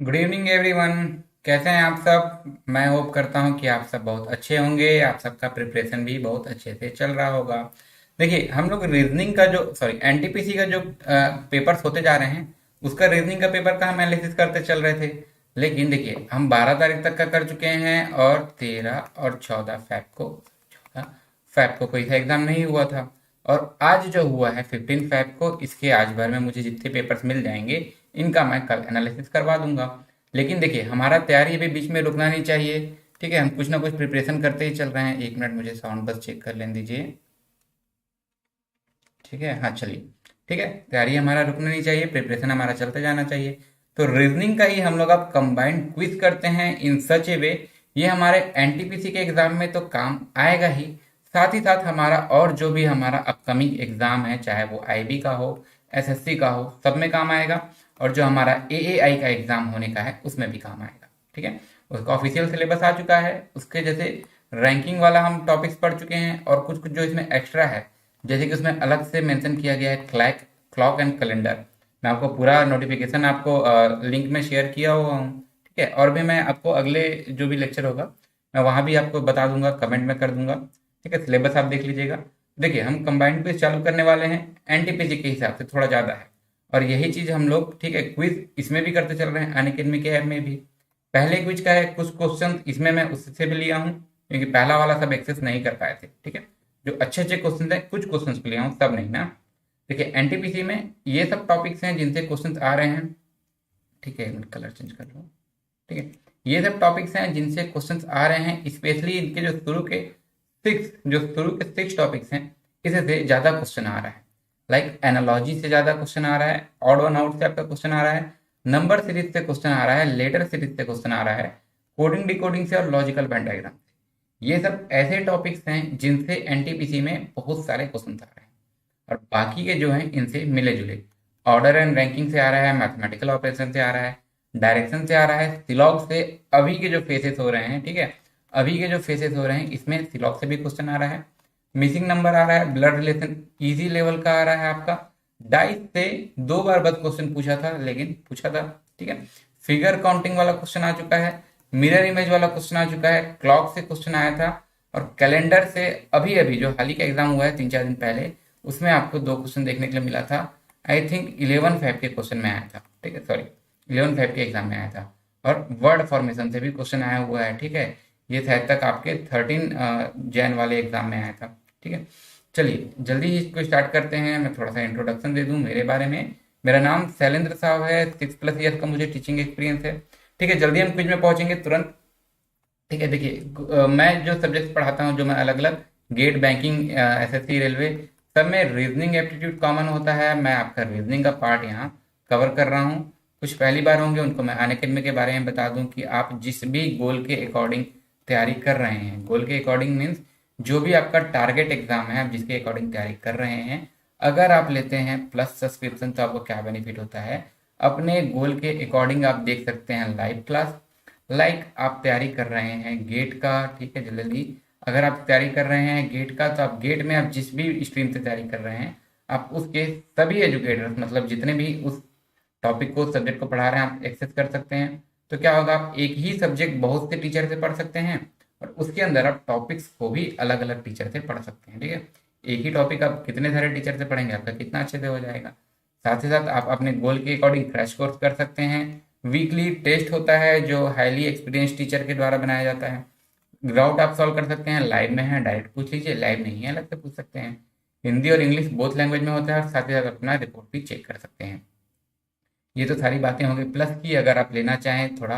Good evening everyone. कैसे हैं आप सब? मैं होप करता हूं कि आप सब बहुत अच्छे होंगे। आप सबका प्रिपरेशन भी बहुत अच्छे से चल रहा होगा। देखिए, हम लोग रीजनिंग का जो एनटीपीसी का जो पेपर्स होते जा रहे हैं, उसका रीजनिंग का पेपर का हम एनालिसिस करते चल रहे थे। लेकिन देखिए, हम 12 तारीख तक का कर चुके हैं और 13 और 14 फैब को कोई सा एग्जाम नहीं हुआ था। और आज जो हुआ है 15 फैब को, इसके आज भर में मुझे जितने पेपर्स मिल जाएंगे, इनका मैं कल एनालिसिस करवा दूंगा। लेकिन देखिए, हमारा तैयारी अभी बीच में रुकना नहीं चाहिए। ठीक है, हम कुछ ना कुछ प्रिपरेशन करते ही चल रहे हैं। 1 मिनट, मुझे साउंड बस चेक कर लेने दीजिए। ठीक है, हाँ चलिए। ठीक है, तैयारी हमारा रुकना नहीं चाहिए, प्रिपरेशन हमारा चलते जाना चाहिए। तो रीजनिंग का ही हम लोग अब कंबाइंड क्विज करते हैं इन सच ए वे। ये हमारे एनटीपीसी के एग्जाम में तो काम आएगा ही, साथ ही साथ हमारा और जो भी हमारा अपकमिंग एग्जाम है, चाहे वो आईबी का हो, एसएससी का हो, सब में काम आएगा। और जो हमारा एएआई का एग्जाम होने का है, उसमें भी काम आएगा। ठीक है, उसका ऑफिशियल सिलेबस आ चुका है। उसके जैसे रैंकिंग वाला हम टॉपिक्स पढ़ चुके हैं, और कुछ कुछ जो इसमें एक्स्ट्रा है, जैसे कि उसमें अलग से मेंशन किया गया है क्लॉक एंड कैलेंडर। मैं आपको पूरा नोटिफिकेशन आपको लिंक में शेयर किया हुआ हूँ। ठीक है, और भी मैं आपको अगले जो भी लेक्चर होगा, मैं वहाँ भी आपको बता दूंगा, कमेंट में कर दूंगा। ठीक है, सिलेबस आप देख लीजिएगा। देखिए, हम कंबाइंड क्विज चालू करने वाले हैं। एनटीपीसी के हिसाब से थोड़ा ज़्यादा है, और यही चीज़ हम लोग, ठीक है, क्विज इसमें भी करते चल रहे हैं, अनअकैडमी के ऐप में भी। पहले क्विज का है, कुछ क्वेश्चन इसमें मैं उससे भी लिया हूँ, क्योंकि पहला वाला सब एक्सेस नहीं कर पाए थे। ठीक है, जो अच्छे अच्छे क्वेश्चन है, कुछ क्वेश्चन के लिए हूँ, सब नहीं ना। देखिए, एनटीपीसी में ये सब टॉपिक्स हैं जिनसे क्वेश्चन आ रहे हैं। ठीक है, एक मिनट, कलर चेंज कर लो। ठीक है, ये सब टॉपिक्स हैं जिनसे क्वेश्चंस आ रहे हैं, स्पेशली इनके जो शुरू के 6 टॉपिक्स हैं, इसे से ज़्यादा क्वेश्चन आ रहा है। लाइक एनालॉजी से ज़्यादा क्वेश्चन आ रहा है, ऑड वन आउट से आपका क्वेश्चन आ रहा है, नंबर सीरीज से क्वेश्चन आ रहा है, लेटर सीरीज से क्वेश्चन आ रहा है, कोडिंग डिकोडिंग से, और लॉजिकल पेन डायग्राम से। ये सब ऐसे टॉपिक्स हैं जिनसे एनटीपीसी में बहुत सारे क्वेश्चन आ रहे हैं। और बाकी के जो हैं, इनसे मिले जुले। ऑर्डर एंड रैंकिंग से आ रहा है, मैथमेटिकल ऑपरेशन से आ रहा है, डायरेक्शन से आ रहा है, सिलॉग से। अभी के जो फेसेस हो रहे हैं, ठीक है, अभी के जो फेसेस हो रहे हैं, इसमें सिलॉग से भी क्वेश्चन आ रहा है। मिसिंग नंबर आ रहा है, ब्लड रिलेशन इजी लेवल का आ रहा है आपका। डाइस से 2 बार बस क्वेश्चन पूछा था, लेकिन पूछा था। ठीक है, फिगर काउंटिंग वाला क्वेश्चन आ चुका है, मिरर इमेज वाला क्वेश्चन आ चुका है, क्लॉक से क्वेश्चन आया था, और कैलेंडर से अभी अभी जो हाल ही का एग्जाम हुआ है 3-4 दिन पहले, उसमें आपको 2 क्वेश्चन देखने के लिए मिला था। आई थिंक 11 फैब के क्वेश्चन में आया था। ठीक है, सॉरी, 11 फैब के एग्जाम में आया था। और वर्ड फॉर्मेशन से भी क्वेश्चन आया हुआ है। ठीक है, ये शायद तक आपके 13 जैन वाले एग्जाम में आया था। ठीक है, चलिए जल्दी ही इसको स्टार्ट करते हैं। मैं थोड़ा सा इंट्रोडक्शन दे दूं मेरे बारे में। मेरा नाम शैलेंद्र साहब है, 6+ ईयर का मुझे टीचिंग एक्सपीरियंस है। ठीक है, जल्दी हम क्विज में पहुंचेंगे तुरंत। ठीक है, देखिए, मैं जो सब्जेक्ट पढ़ाता हूँ, जो मैं अलग अलग गेट, बैंकिंग, एसएससी, रेलवे, सब में रीजनिंग एप्टीट्यूड कॉमन होता है। मैं आपका रीजनिंग का पार्ट यहाँ कवर कर रहा हूँ। कुछ पहली बार होंगे, उनको मैं अनअकैडमी के बारे में बता दूं कि आप जिस भी गोल के अकॉर्डिंग तैयारी कर रहे हैं, गोल के अकॉर्डिंग मीन्स जो भी आपका टारगेट एग्जाम है, आप जिसके अकॉर्डिंग तैयारी कर रहे हैं, अगर आप लेते हैं प्लस सब्सक्रिप्शन, तो आपको क्या बेनिफिट होता है। अपने गोल के अकॉर्डिंग आप देख सकते हैं लाइव क्लास। लाइक आप तैयारी कर रहे हैं गेट का, ठीक है, जल्दी, अगर आप तैयारी कर रहे हैं गेट का, तो आप गेट में आप जिस भी स्ट्रीम से तैयारी कर रहे हैं, आप उसके सभी एजुकेटर्स, मतलब जितने भी उस टॉपिक को, सब्जेक्ट को पढ़ा रहे हैं, आप एक्सेस कर सकते हैं। तो क्या होगा, आप एक ही सब्जेक्ट बहुत से टीचर से पढ़ सकते हैं, और उसके अंदर आप टॉपिक्स को भी अलग अलग टीचर से पढ़ सकते हैं। ठीक है, एक ही टॉपिक आप कितने सारे टीचर से पढ़ेंगे, आपका कितना अच्छे से हो जाएगा। साथ ही साथ आप अपने गोल के अकॉर्डिंग क्रैश कोर्स कर सकते हैं। वीकली टेस्ट होता है, जो हाईली एक्सपीरियंस टीचर के द्वारा बनाया जाता है। डाउट आप सॉल्व कर सकते हैं, लाइव में है डायरेक्ट पूछ लीजिए, लाइव नहीं है अलग से पूछ सकते हैं। हिंदी और इंग्लिश बोथ लैंग्वेज में होता है, और साथ ही साथ अपना रिपोर्ट भी चेक कर सकते हैं। ये तो सारी बातें हो गई। प्लस की अगर आप लेना चाहें थोड़ा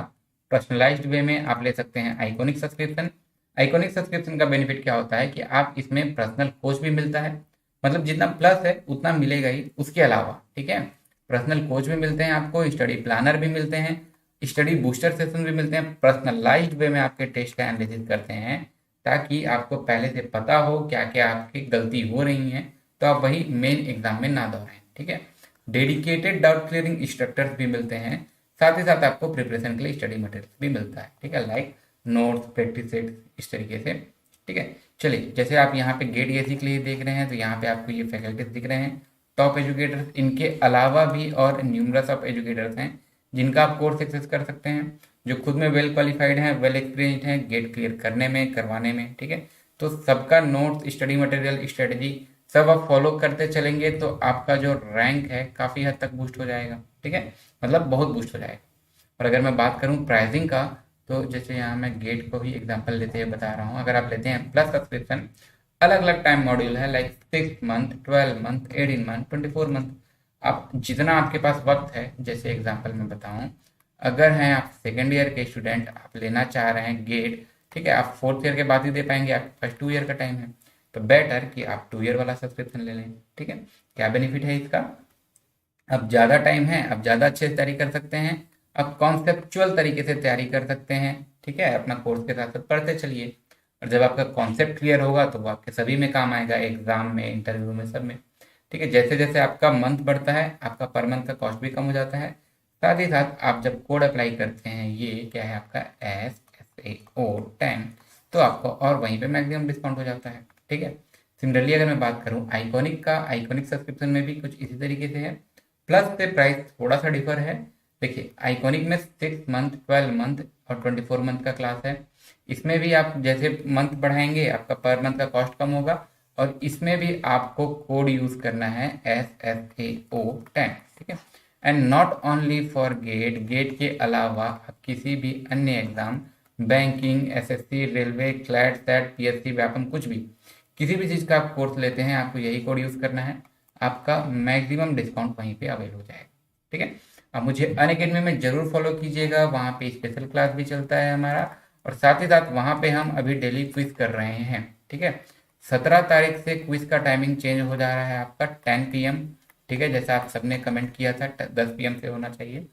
पर्सनलाइज्ड वे में, आप ले सकते हैं आइकॉनिक सब्सक्रिप्शन। आइकॉनिक सब्सक्रिप्शन का बेनिफिट क्या होता है कि आप इसमें पर्सनल कोच भी मिलता है, मतलब जितना प्लस है उतना मिलेगा ही, उसके अलावा, ठीक है, पर्सनल कोच भी मिलते हैं आपको, स्टडी प्लानर भी मिलते हैं, स्टडी बूस्टर सेशन भी मिलते हैं, पर्सनलाइज्ड वे में आपके टेस्ट का एनालिसिस करते हैं, ताकि आपको पहले से पता हो क्या क्या आपकी गलती हो रही है, तो आप वही मेन एग्जाम में ना दोहराएं। ठीक है, डेडिकेटेड डाउट क्लियरिंग इंस्ट्रक्टर्स भी मिलते हैं। साथ ही साथ आपको प्रिपरेशन के लिए स्टडी मटेरियल भी मिलता है। ठीक है, लाइक नोट्स, प्रैक्टिस सेट, इस तरीके से। ठीक है, चलिए, जैसे आप यहाँ पे गेट एसी के लिए देख रहे हैं, तो यहाँ पे आपको ये फैकल्टीज दिख रहे हैं, टॉप एजुकेटर्स। इनके अलावा भी और न्यूमरस ऑफ एजुकेटर्स हैं जिनका आप कोर्स एक्सेस कर सकते हैं, जो खुद में वेल क्वालिफाइड हैं, वेल एक्सपीरियंस्ड हैं गेट क्लियर करने में, करवाने में, ठीक है। तो सबका नोट्स, स्टडी मटेरियल, स्ट्रेटजी सब आप फॉलो करते चलेंगे तो आपका जो रैंक है काफ़ी हद तक बूस्ट हो जाएगा, ठीक है, मतलब बहुत बूस्ट हो जाएगा। और अगर मैं बात करूं प्राइसिंग का, तो जैसे यहाँ मैं गेट को ही एग्जांपल लेते हुए बता रहा हूँ। अगर आप लेते हैं प्लस सब्सक्रिप्शन, अलग अलग टाइम मॉड्यूल है, like 6 month, 12 month, 18 month, 24 month. आप जितना आपके पास वक्त है, जैसे एग्जांपल मैं बताऊं, अगर हैं आप सेकेंड ईयर के स्टूडेंट, आप लेना चाह रहे हैं गेट, ठीक है, आप फोर्थ ईयर के बाद ही दे पाएंगे, आपके पास 2 ईयर का टाइम है, तो बेटर कि आप 2 ईयर वाला सब्सक्रिप्शन ले लें, ठीक है। क्या बेनिफिट है इसका? अब ज़्यादा टाइम है, अब ज़्यादा अच्छे से तैयारी कर सकते हैं, अब कॉन्सेप्चुअल तरीके से तैयारी कर सकते हैं, ठीक है, अपना कोर्स के साथ साथ पढ़ते चलिए। और जब आपका कॉन्सेप्ट क्लियर होगा तो वो आपके सभी में काम आएगा, एग्जाम में, इंटरव्यू में, सब में, ठीक है। जैसे जैसे आपका मंथ बढ़ता है, आपका पर मंथ का कॉस्ट भी कम हो जाता है। साथ ही साथ आप जब कोड अप्लाई करते हैं, ये क्या है आपका SSAO 10, तो आपको और वहीं पे मैक्सिमम डिस्काउंट हो जाता है, ठीक है। सिमिलरली अगर मैं बात करूं आइकॉनिक का, आइकॉनिक सब्सक्रिप्शन में भी कुछ इसी तरीके से है, प्लस से प्राइस थोड़ा सा डिफर है। देखिए आइकॉनिक में 6 मंथ, 12 मंथ और 24 मंथ का क्लास है। इसमें भी आप जैसे मंथ बढ़ाएंगे आपका पर मंथ का कॉस्ट कम होगा, और इसमें भी आपको कोड यूज करना है SSAO 10, ठीक है। And not only for GATE, GATE के अलावा आप किसी भी अन्य exam, banking, SSC, railway, CLAT, SET, PSC, Vyapam, कुछ भी, किसी भी चीज़ का आप कोर्स लेते हैं, आपको यही कोड यूज़ करना है, आपका मैक्सिमम डिस्काउंट वहीं पे अवेल हो जाएगा, ठीक है। आप मुझे अनअकैडमी में जरूर फॉलो कीजिएगा, वहाँ पे स्पेशल क्लास भी चलता है हमारा, और साथ ही साथ वहाँ पे हम अभी डेली क्विज कर रहे हैं, ठीक है। 17 तारीख से क्विज का टाइमिंग चेंज हो जा रहा है आपका 10 PM, ठीक है, जैसा आप सबने कमेंट किया था 10 PM से होना चाहिए।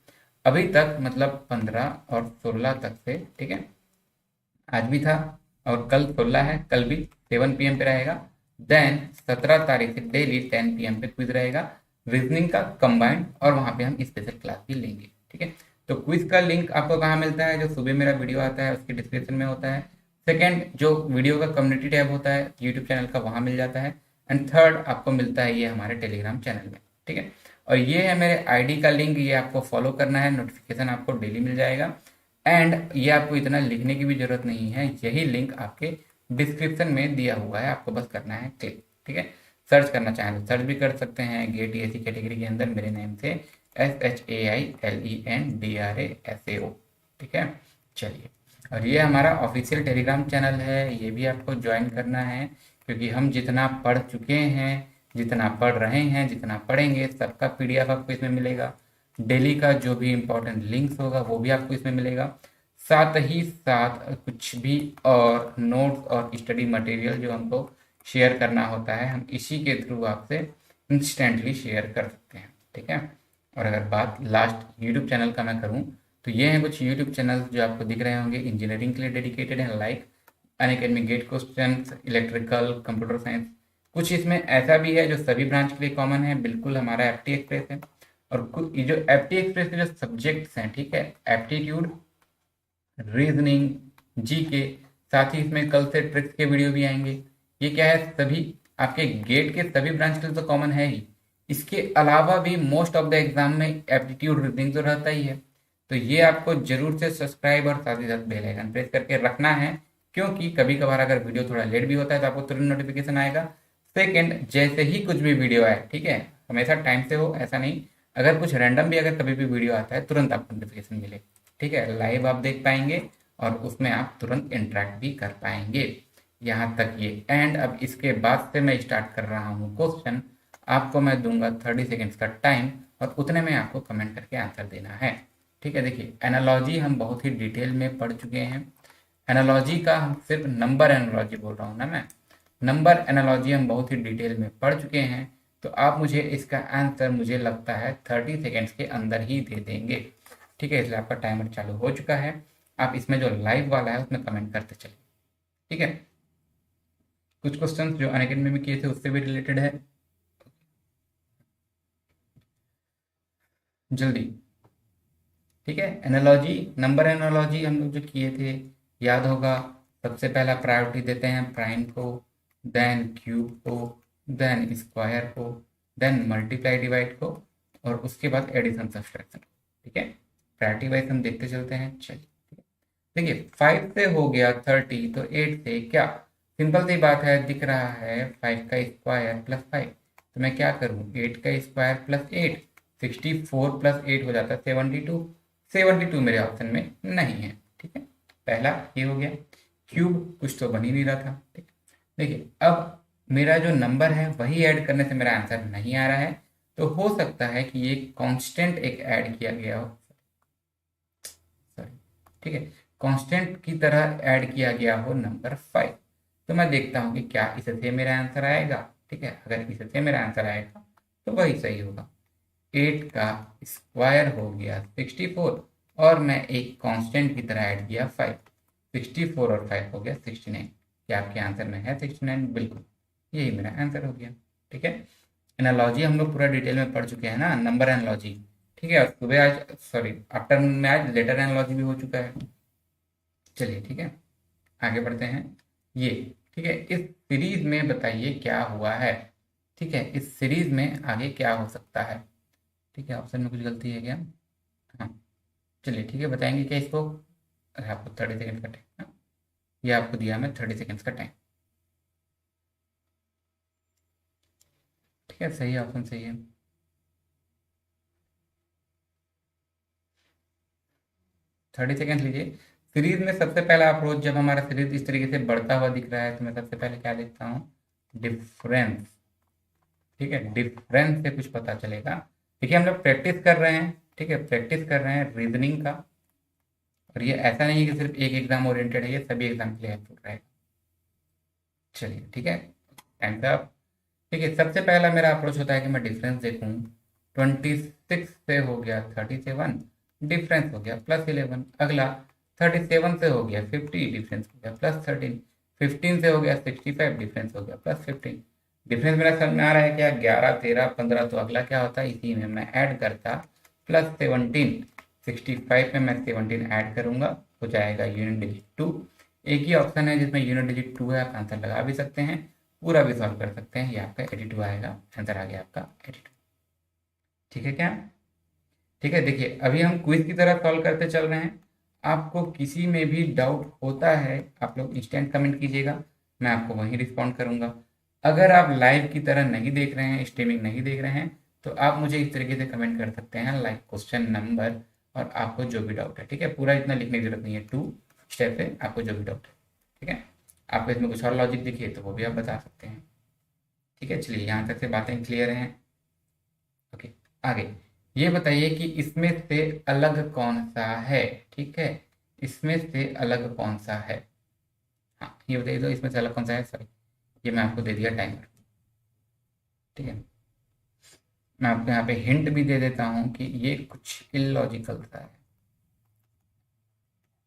अभी तक मतलब 15 और 16 तक से, ठीक है, आज भी था और कल 16 है, कल भी 7 PM पे रहेगा। देन 17 तारीख से डेली 10 PM पे क्विज रहेगा, रीजनिंग का कंबाइंड, और वहाँ पे हम स्पेशल क्लास भी लेंगे, ठीक है। तो क्विज का लिंक आपको कहाँ मिलता है? जो सुबह मेरा वीडियो आता है उसके डिस्क्रिप्शन में होता है। सेकंड, जो वीडियो का कम्युनिटी टैब होता है यूट्यूब चैनल का, वहाँ मिल जाता है। एंड थर्ड, आपको मिलता है ये हमारे टेलीग्राम चैनल में, ठीक है। और ये है मेरे ID का लिंक, ये आपको फॉलो करना है, नोटिफिकेशन आपको डेली मिल जाएगा। एंड ये आपको इतना लिखने की भी जरूरत नहीं है, यही लिंक आपके डिस्क्रिप्शन में दिया हुआ है, आपको बस करना है क्लिक, ठीक है। सर्च करना चाहें तो सर्च भी कर सकते हैं, गेट EAC कैटेगरी के अंदर मेरे नेम से SHAILENDRASAO, ठीक है। चलिए, और ये हमारा ऑफिशियल टेलीग्राम चैनल है, ये भी आपको ज्वाइन करना है, क्योंकि हम जितना पढ़ चुके हैं, जितना पढ़ रहे हैं, जितना पढ़ेंगे, सबका PDF आपको इसमें मिलेगा। डेली का जो भी इम्पोर्टेंट लिंक्स होगा वो भी आपको इसमें मिलेगा। साथ ही साथ कुछ भी और नोट्स और स्टडी मटेरियल जो हमको शेयर करना होता है, हम इसी के थ्रू आपसे इंस्टेंटली शेयर कर सकते हैं, ठीक है। और अगर बात लास्ट यूट्यूब चैनल का मैं करूं, तो ये हैं कुछ यूट्यूब चैनल जो आपको दिख रहे होंगे, इंजीनियरिंग के लिए डेडिकेटेड हैं, like Unacademy GATE question, electrical, computer science. कुछ इसमें ऐसा भी है जो सभी ब्रांच के लिए कॉमन है, बिल्कुल हमारा FT एक्सप्रेस है। और कुछ ये जो FT एक्सप्रेस के जो सब्जेक्ट्स हैं, ठीक है, एप्टीट्यूड, रीजनिंग, GK, साथ ही इसमें कल से ट्रिक्स के वीडियो भी आएंगे। ये क्या है, सभी आपके गेट के सभी ब्रांच के लिए तो कॉमन है ही, इसके अलावा भी मोस्ट ऑफ द एग्जाम में एप्टीट्यूड, रीजनिंग तो रहता ही है। तो ये आपको जरूर से सब्सक्राइब और साथ ही साथ बेल आइकन प्रेस करके रखना है, क्योंकि कभी कभार अगर वीडियो थोड़ा लेट भी होता है तो आपको तुरंत नोटिफिकेशन आएगा। सेकेंड, जैसे ही कुछ भी वीडियो आए, ठीक है, हमेशा टाइम से हो ऐसा नहीं, अगर कुछ रैंडम भी अगर कभी भी वीडियो आता है तुरंत आपको नोटिफिकेशन मिले, ठीक है, लाइव आप देख पाएंगे और उसमें आप तुरंत इंटरेक्ट भी कर पाएंगे। यहाँ तक ये एंड। अब इसके बाद से मैं स्टार्ट कर रहा हूँ क्वेश्चन, आपको मैं दूंगा 30 सेकेंड्स का टाइम, और उतने में आपको कमेंट करके आंसर देना है, ठीक है। देखिए एनालॉजी हम बहुत ही डिटेल में पढ़ चुके हैं, एनालॉजी का हम सिर्फ नंबर एनालॉजी बोल रहा हूँ ना मैं, नंबर एनालॉजी हम बहुत ही डिटेल में पढ़ चुके हैं। तो आप मुझे इसका आंसर, मुझे लगता है 30 सेकेंड्स के अंदर ही दे देंगे, ठीक है। इसलिए आपका टाइमर चालू हो चुका है, आप इसमें जो लाइव वाला है उसमें कमेंट करते चलिए, ठीक है। कुछ क्वेश्चंस जो अनअकैडमी में किए थे उससे भी रिलेटेड है, जल्दी, ठीक है। एनालॉजी, नंबर एनालॉजी हम लोग जो किए थे याद होगा, सबसे पहला प्रायोरिटी देते हैं प्राइम को, देन क्यूब को, देन स्क्वायर को, देन मल्टीप्लाई डिवाइड को, और उसके बाद एडिशन सब्सट्रैक्शन, ठीक है। प्रायोरिटी वाइज हम देखते चलते हैं। चलिए देखिए 5 से हो गया 30, तो 8 से क्या, सिंपल सी बात है, दिख रहा है 5 का स्क्वायर प्लस 5, तो मैं क्या करूँ, 8 का स्क्वायर प्लस 8, 64 प्लस 8 हो जाता है 72, 72 मेरे ऑप्शन में नहीं है। ठीक है, पहला ये हो गया। क्यूब कुछ तो बन ही नहीं रहा था। ठीक है, देखिए अब मेरा जो नंबर है वही ऐड करने से मेरा आंसर नहीं आ रहा है, तो हो सकता है कि ये कांस्टेंट एक ऐड किया गया हो, सॉरी, ठीक है, कांस्टेंट की तरह ऐड किया गया हो नंबर 5। तो मैं देखता हूँ कि क्या इससे मेरा आंसर आएगा। ठीक है, अगर इससे मेरा आंसर आएगा तो वही सही होगा। 8 का स्क्वायर हो गया 64, और मैं एक कांस्टेंट की तरह ऐड किया 5, 64 और 5 हो गया 69। क्या आपके आंसर में है 69? बिल्कुल, यही मेरा आंसर हो गया। ठीक है, एनालॉजी हम लोग पूरा डिटेल में पढ़ चुके हैं ना, नंबर एनालॉजी। ठीक है, और सुबह आज, सॉरी, आफ्टरनून में आज लेटर एनालॉजी भी हो चुका है। चलिए ठीक है, आगे बढ़ते हैं। ये ठीक है, इस सीरीज में बताइए क्या हुआ है। ठीक है, इस सीरीज में आगे क्या हो सकता है। ठीक है, ऑप्शन में कुछ गलती है क्या? हाँ, चलिए ठीक है, बताएंगे क्या इसको। अरे आपको 30 सेकेंड का टाइम, हाँ, ये आपको दिया मैं 30 सेकेंड्स का टाइम। ठीक है, सही है, ऑप्शन सही है। 30 सेकेंड लीजिए। सीरीज में सबसे पहला अप्रोच, जब हमारा सीरीज इस तरीके से बढ़ता हुआ दिख रहा है, तो मैं सबसे पहले क्या देखता हूँ, डिफरेंस। ठीक है, डिफरेंस से कुछ पता चलेगा। देखिए हम लोग प्रैक्टिस कर रहे हैं, ठीक है, प्रैक्टिस कर रहे हैं रीजनिंग का, और ये ऐसा नहीं है कि सिर्फ एक एग्जाम ओरिएंटेड है, ये सभी एग्जाम के लिए हेल्पफुल रहेगा। चलिए ठीक है, टाइम अप। ठीक है, सबसे पहला मेरा अप्रोच होता है कि मैं डिफरेंस देखूं। 26 से हो गया 37, डिफरेंस हो गया +11। अगला 37 से हो गया 50, डिफरेंस हो गया +13। 15 से हो गया 65, डिफरेंस हो गया +15। डिफरेंस मेरा समझ में आ रहा है क्या, 11, 13, 15, तो अगला क्या होता है, इसी में मैं ऐड करता +17। 65 में मैं 17 ऐड करूंगा, हो जाएगा यूनिट डिजिट 2। एक ही ऑप्शन है जिसमें यूनिट डिजिट 2 है, आप आंसर लगा भी सकते हैं, पूरा भी सॉल्व कर सकते हैं। ये आपका 82 आएगा, आंसर आ गया आपका 82। ठीक है क्या? ठीक है, देखिए अभी हम क्विज की तरह सॉल्व करते चल रहे हैं। आपको किसी में भी डाउट होता है, आप लोग इंस्टेंट कमेंट कीजिएगा, मैं आपको वहीं रिस्पॉन्ड करूंगा। अगर आप लाइव की तरह नहीं देख रहे हैं, स्ट्रीमिंग नहीं देख रहे हैं, तो आप मुझे इस तरीके से कमेंट कर सकते हैं, लाइक, क्वेश्चन नंबर, और आपको जो भी डाउट है। ठीक है, पूरा इतना लिखने की जरूरत नहीं है, 2 स्टेप है, आपको जो भी डाउट है। ठीक है, आपको इसमें कुछ और लॉजिक दिखे तो वो भी आप बता सकते हैं। ठीक है, चलिए यहाँ तक से बातें क्लियर हैं। ओके, आगे ये बताइए कि इसमें से अलग कौन सा है। ठीक है, इसमें से अलग कौन सा है। हाँ, ये बताइए तो इसमें से अलग कौन सा है, सॉरी, ये मैं आपको दे दिया टाइमर। ठीक है, मैं आपको यहाँ पे हिंट भी दे देता हूँ कि ये कुछ इलॉजिकल सा है।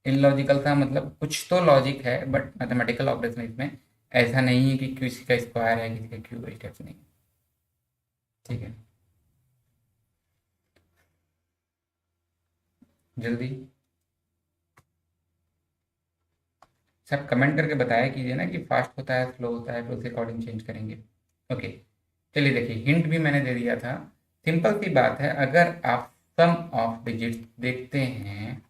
इलॉजिकल सा मतलब कुछ तो लॉजिक है, बट मैथमेटिकल ऑपरेशन इसमें ऐसा नहीं है कि किसी का स्क्वायर है किसी का क्यूब है, इस टाइप से नहीं। ठीक है, जल्दी सब कमेंट करके बताया कीजिए ना कि फास्ट होता है, स्लो होता है, फिर उसे अकॉर्डिंग चेंज करेंगे। ओके, चलिए देखिए हिंट भी मैंने दे दिया था। सिंपल सी बात है, अगर आप सम ऑफ डिजिट्स देखते हैं,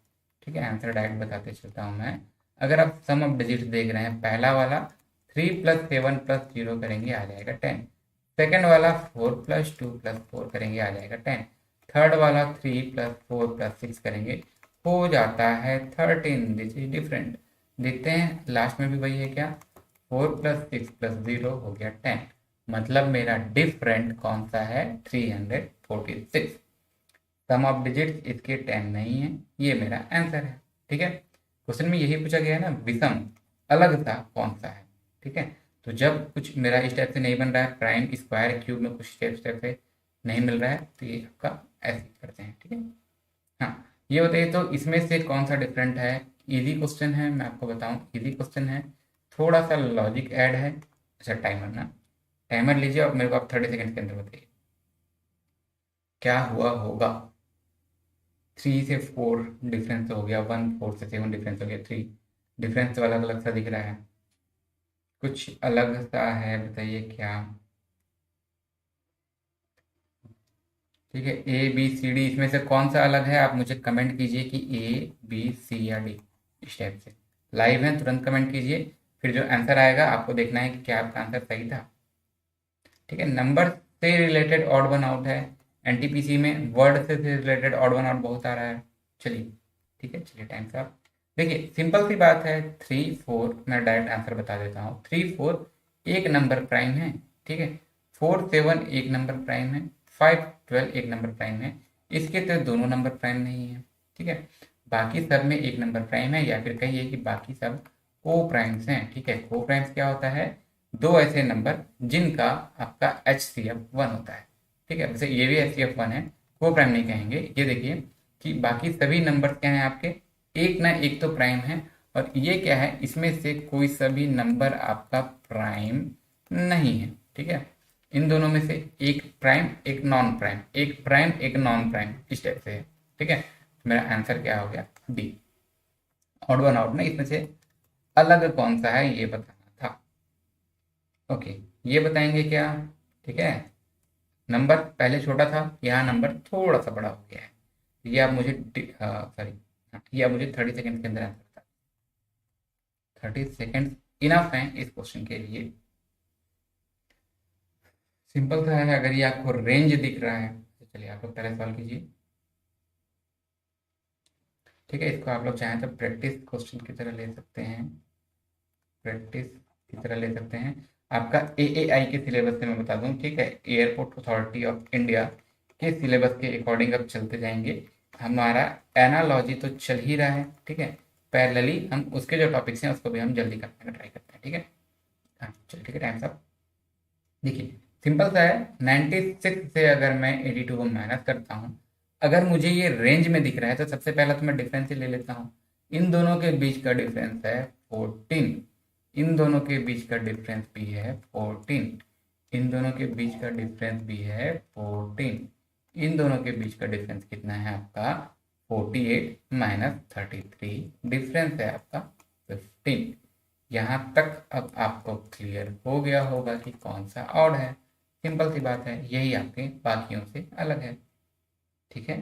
ठीक है, आंसर डायरेक्ट बताते चलता हूँ मैं। अगर आप सम ऑफ डिजिट्स देख रहे हैं, पहला वाला 3 + 7 + 0 करेंगे आ जाएगा 10। सेकेंड वाला 4 + 2 + 4 करेंगे आ जाएगा 10। थर्ड वाला 3 + 4 + 6 करेंगे, हो जाता है 13। This is different. देखते हैं लास्ट में भी वही है क्या, 4 + 6 + 0 हो गया 10। मतलब मेरा डिफरेंट कौन सा है, 346। सम ऑफ डिजिट्स इसके 10 नहीं है, ये मेरा आंसर है। ठीक है, क्वेश्चन में यही पूछा गया है ना, विषम अलग सा कौन सा है। ठीक है, तो जब कुछ मेरा इस टाइप से नहीं बन रहा है, प्राइम, स्क्वायर, क्यूब में कुछ स्टेप स्टेप से नहीं मिल रहा है, तो ये आपका ऐसे करते हैं। ठीक है, हाँ, ये बताइए तो इसमें से कौन सा डिफरेंट है। इजी क्वेश्चन है, मैं आपको बताऊं, इजी क्वेश्चन है, थोड़ा सा लॉजिक ऐड है। अच्छा, टाइमर ना, टाइमर लीजिए और मेरे को आप 30 सेकेंड के अंदर बताइए क्या हुआ होगा। 3 से 4 डिफरेंस हो गया, 1, 4 से 7 डिफरेंस हो गया, 3 डिफरेंस तो अलग अलग सा दिख रहा है, कुछ अलग सा है, बताइए क्या। ठीक है, ए बी सी डी, इसमें से कौन सा अलग है आप मुझे कमेंट कीजिए कि ए बी सी या डी, इस टाइप से। लाइव है, तुरंत कमेंट कीजिए, फिर जो आंसर आएगा आपको देखना है कि क्या आपका आंसर सही था। ठीक है, नंबर से रिलेटेड ऑड वन आउट है, एनटीपीसी में वर्ड से रिलेटेड ऑड वन आउट बहुत आ रहा है। चलिए ठीक है, चलिए टाइम साहब, देखिए सिंपल सी बात है, 3 4, मैं डायरेक्ट आंसर बता देता हूँ। 3 4 एक नंबर प्राइम है, ठीक है। 4 7 एक नंबर प्राइम है, 5 12 एक नंबर प्राइम है। इसके तो दोनों नंबर प्राइम नहीं है, ठीक है। बाकी सब में एक नंबर प्राइम है, या फिर कहिए कि बाकी सब को प्राइम्स हैं। ठीक है, को प्राइम्स क्या होता है, दो ऐसे नंबर जिनका आपका HCF 1 होता है। ठीक है, वैसे ये भी HCF 1 है, को प्राइम नहीं कहेंगे। ये देखिए कि बाकी सभी नंबर क्या हैं आपके, एक ना एक तो प्राइम है, और ये क्या है, इसमें से कोई सभी नंबर आपका प्राइम नहीं है। ठीक है, इन दोनों में से एक प्राइम एक नॉन प्राइम, एक प्राइम एक नॉन प्राइम, इस टाइप से है। ठीक है, मेरा आंसर क्या हो गया, डी। ऑड वन आउट में इसमें से अलग कौन सा है ये बताना था। ओके, ये बताएंगे क्या। ठीक है, नंबर पहले छोटा था, यहाँ नंबर थोड़ा सा बड़ा हो गया है। ये आप मुझे सॉरी, ये आप मुझे 30 सेकेंड के अंदर आंसर बता। 30 सेकेंड इनफ है इस क्वेश्चन के लिए। सिंपल सा है, अगर ये आपको रेंज दिख रहा है तो चलिए आप लोग पहले सॉल्व कीजिए। ठीक है, इसको आप लोग चाहें तो प्रैक्टिस क्वेश्चन की तरह ले सकते हैं, प्रैक्टिस की तरह ले सकते हैं। आपका AAI के सिलेबस से मैं बता दूं, ठीक है, एयरपोर्ट अथॉरिटी ऑफ इंडिया के सिलेबस के अकॉर्डिंग अब चलते जाएंगे। हमारा एनालॉजी तो चल ही रहा है, ठीक है, पैरेलली हम उसके जो टॉपिक्स हैं उसको भी हम जल्दी करने का ट्राई करते हैं। ठीक है, हाँ चलिए ठीक है, टाइम साहब। देखिए सिंपल सा है, 96 से अगर मैं 82 को माइनस करता हूँ, अगर मुझे ये रेंज में दिख रहा है तो सबसे पहला तो मैं डिफरेंस ही ले लेता हूँ। इन दोनों के बीच का डिफरेंस है 14, इन दोनों के बीच का डिफरेंस भी है 14, इन दोनों के बीच का डिफरेंस भी है 14, इन दोनों के बीच का डिफरेंस कितना है आपका 48 माइनस 33, डिफरेंस है आपका 15। यहाँ तक अब आपको क्लियर हो गया होगा कि कौन सा ऑड है। सिंपल सी बात है, यही आपके बाकियों से अलग है। ठीक है,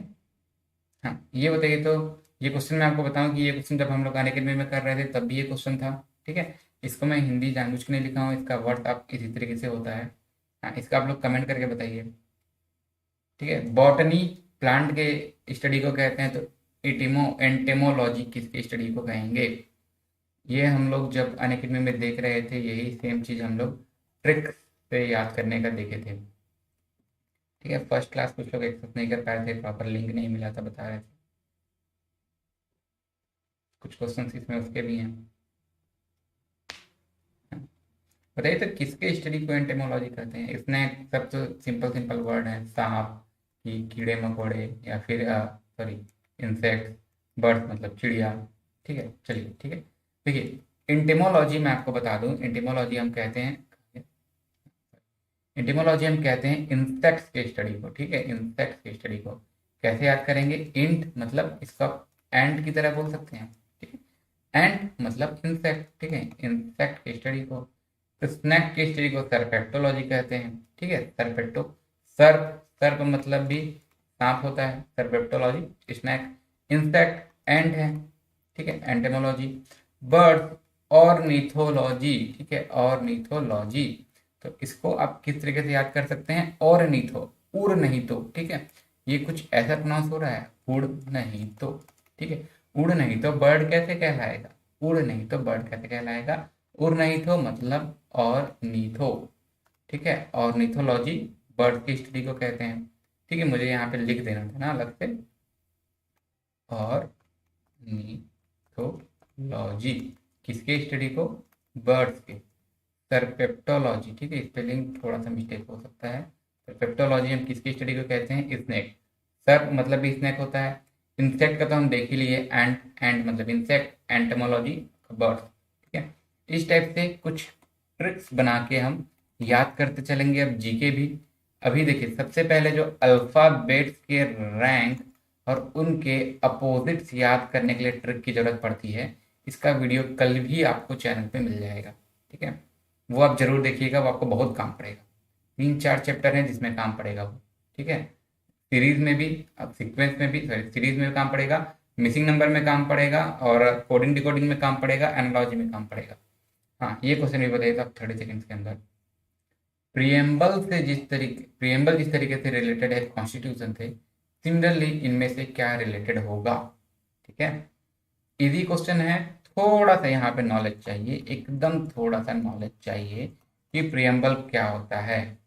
हाँ ये बताइए तो, ये क्वेश्चन मैं आपको बताऊं कि ये क्वेश्चन जब हम लोग अनअकैडमी में कर रहे थे तब भी ये क्वेश्चन था। ठीक है, इसको मैं हिंदी जानबूझ के नहीं लिखा हूँ, इसका वर्थ आप इसी तरीके से होता है। हाँ, इसका आप लोग कमेंट करके बताइए। ठीक है, बॉटनी प्लांट के स्टडी को कहते हैं, तो एंटेमोलॉजी किसके स्टडी को कहेंगे। ये हम लोग जब अनअकैडमी में देख रहे थे, यही सेम चीज़ हम लोग ट्रिक से याद करने का देखे थे। ठीक है, फर्स्ट क्लास कुछ लोग एक्सेस नहीं कर पाए थे, प्रॉपर लिंक नहीं मिला था, बता रहे थे। कुछ क्वेश्चन इसमें उसके भी हैं। बताइए तो किसके स्टडी को एंटेमोलॉजी कहते हैं। इसने सब तो सिंपल सिंपल वर्ड है, सांप की, कीड़े मकोड़े, या फिर सॉरी इंसेक्ट, बर्ड मतलब चिड़िया। ठीक है, चलिए ठीक है, देखिए एंटेमोलॉजी मैं आपको बता दूं, एंटेमोलॉजी हम कहते हैं, एंटीमोलॉजी हम कहते हैं इंसेक्ट्स के स्टडी को। ठीक है, इंसेक्ट्स के स्टडी को कैसे याद करेंगे, इंट मतलब इसका एंड की तरह बोल सकते हैं। ठीक है, एंड मतलब इंसेक्ट। ठीक है, इंसेक्ट के स्टडी को, तो स्नैक के स्टडी को सर्पेक्टोलॉजी कहते हैं। ठीक है, सर्पेक्टो, सर्प, सर्प मतलब भी सांप होता है, सर्पेक्टोलॉजी स्नैक, इंसेक्ट एंड है। ठीक है, एंटेमोलॉजी, बर्ड ऑर्निथोलॉजी। ठीक है, ऑर्निथोलॉजी, तो इसको आप किस तरीके से याद कर सकते हैं, और नहीं तो, उड़ नहीं तो। ठीक है, ये कुछ ऐसा प्रोनाउंस हो रहा है, उड़ नहीं तो। ठीक है, उड़ नहीं तो बर्ड कैसे कहलाएगा, उड़ नहीं तो बर्ड कैसे कहलाएगा, उड़ नहीं तो मतलब और नीथो। ठीक है, और नीथोलॉजी बर्ड की स्टडी को कहते हैं। ठीक है, मुझे यहाँ पे लिख देना था ना अलग से, और नीथोलॉजी किसके स्टडी को, बर्ड्स के, सर्पेप्टोलॉजी। ठीक है, स्पेलिंग थोड़ा सा मिस्टेक हो सकता है। सर्पेप्टोलॉजी हम किसकी स्टडी को कहते हैं, स्नेक, सर्प मतलब भी स्नेक होता है। इंसेक्ट का तो हम देख ही लिए, एंड, एंड मतलब इंसेक्ट, एंटमोलॉजी बर्ड्स। ठीक है, इस टाइप से कुछ ट्रिक्स बना के हम याद करते चलेंगे। अब जीके भी, अभी देखिए सबसे पहले जो अल्फाबेट्स के रैंक और उनके अपोजिट्स याद करने के लिए ट्रिक की जरूरत पड़ती है, इसका वीडियो कल भी आपको चैनल पे मिल जाएगा। ठीक है, वो आप जरूर देखिएगा, वो आपको बहुत काम पड़ेगा। 3 4 चैप्टर हैं जिसमें काम पड़ेगा वो। ठीक है, सीरीज में भी, अब सीक्वेंस में भी, सॉरी सीरीज में काम पड़ेगा, मिसिंग नंबर में काम पड़ेगा, और कोडिंग डिकोडिंग में काम पड़ेगा, एनालॉजी में काम पड़ेगा। हाँ, ये क्वेश्चन भी बताइए आप 30 सेकंड्स के अंदर। प्रियम्बल जिस तरीके से रिलेटेड है कॉन्स्टिट्यूशन से, सिमिलरली इनमें से क्या रिलेटेड होगा। ठीक है, इजी क्वेश्चन है। थोड़ा सा यहाँ पे नॉलेज चाहिए, एकदम थोड़ा सा नॉलेज चाहिए कि प्रियम्बल क्या होता है।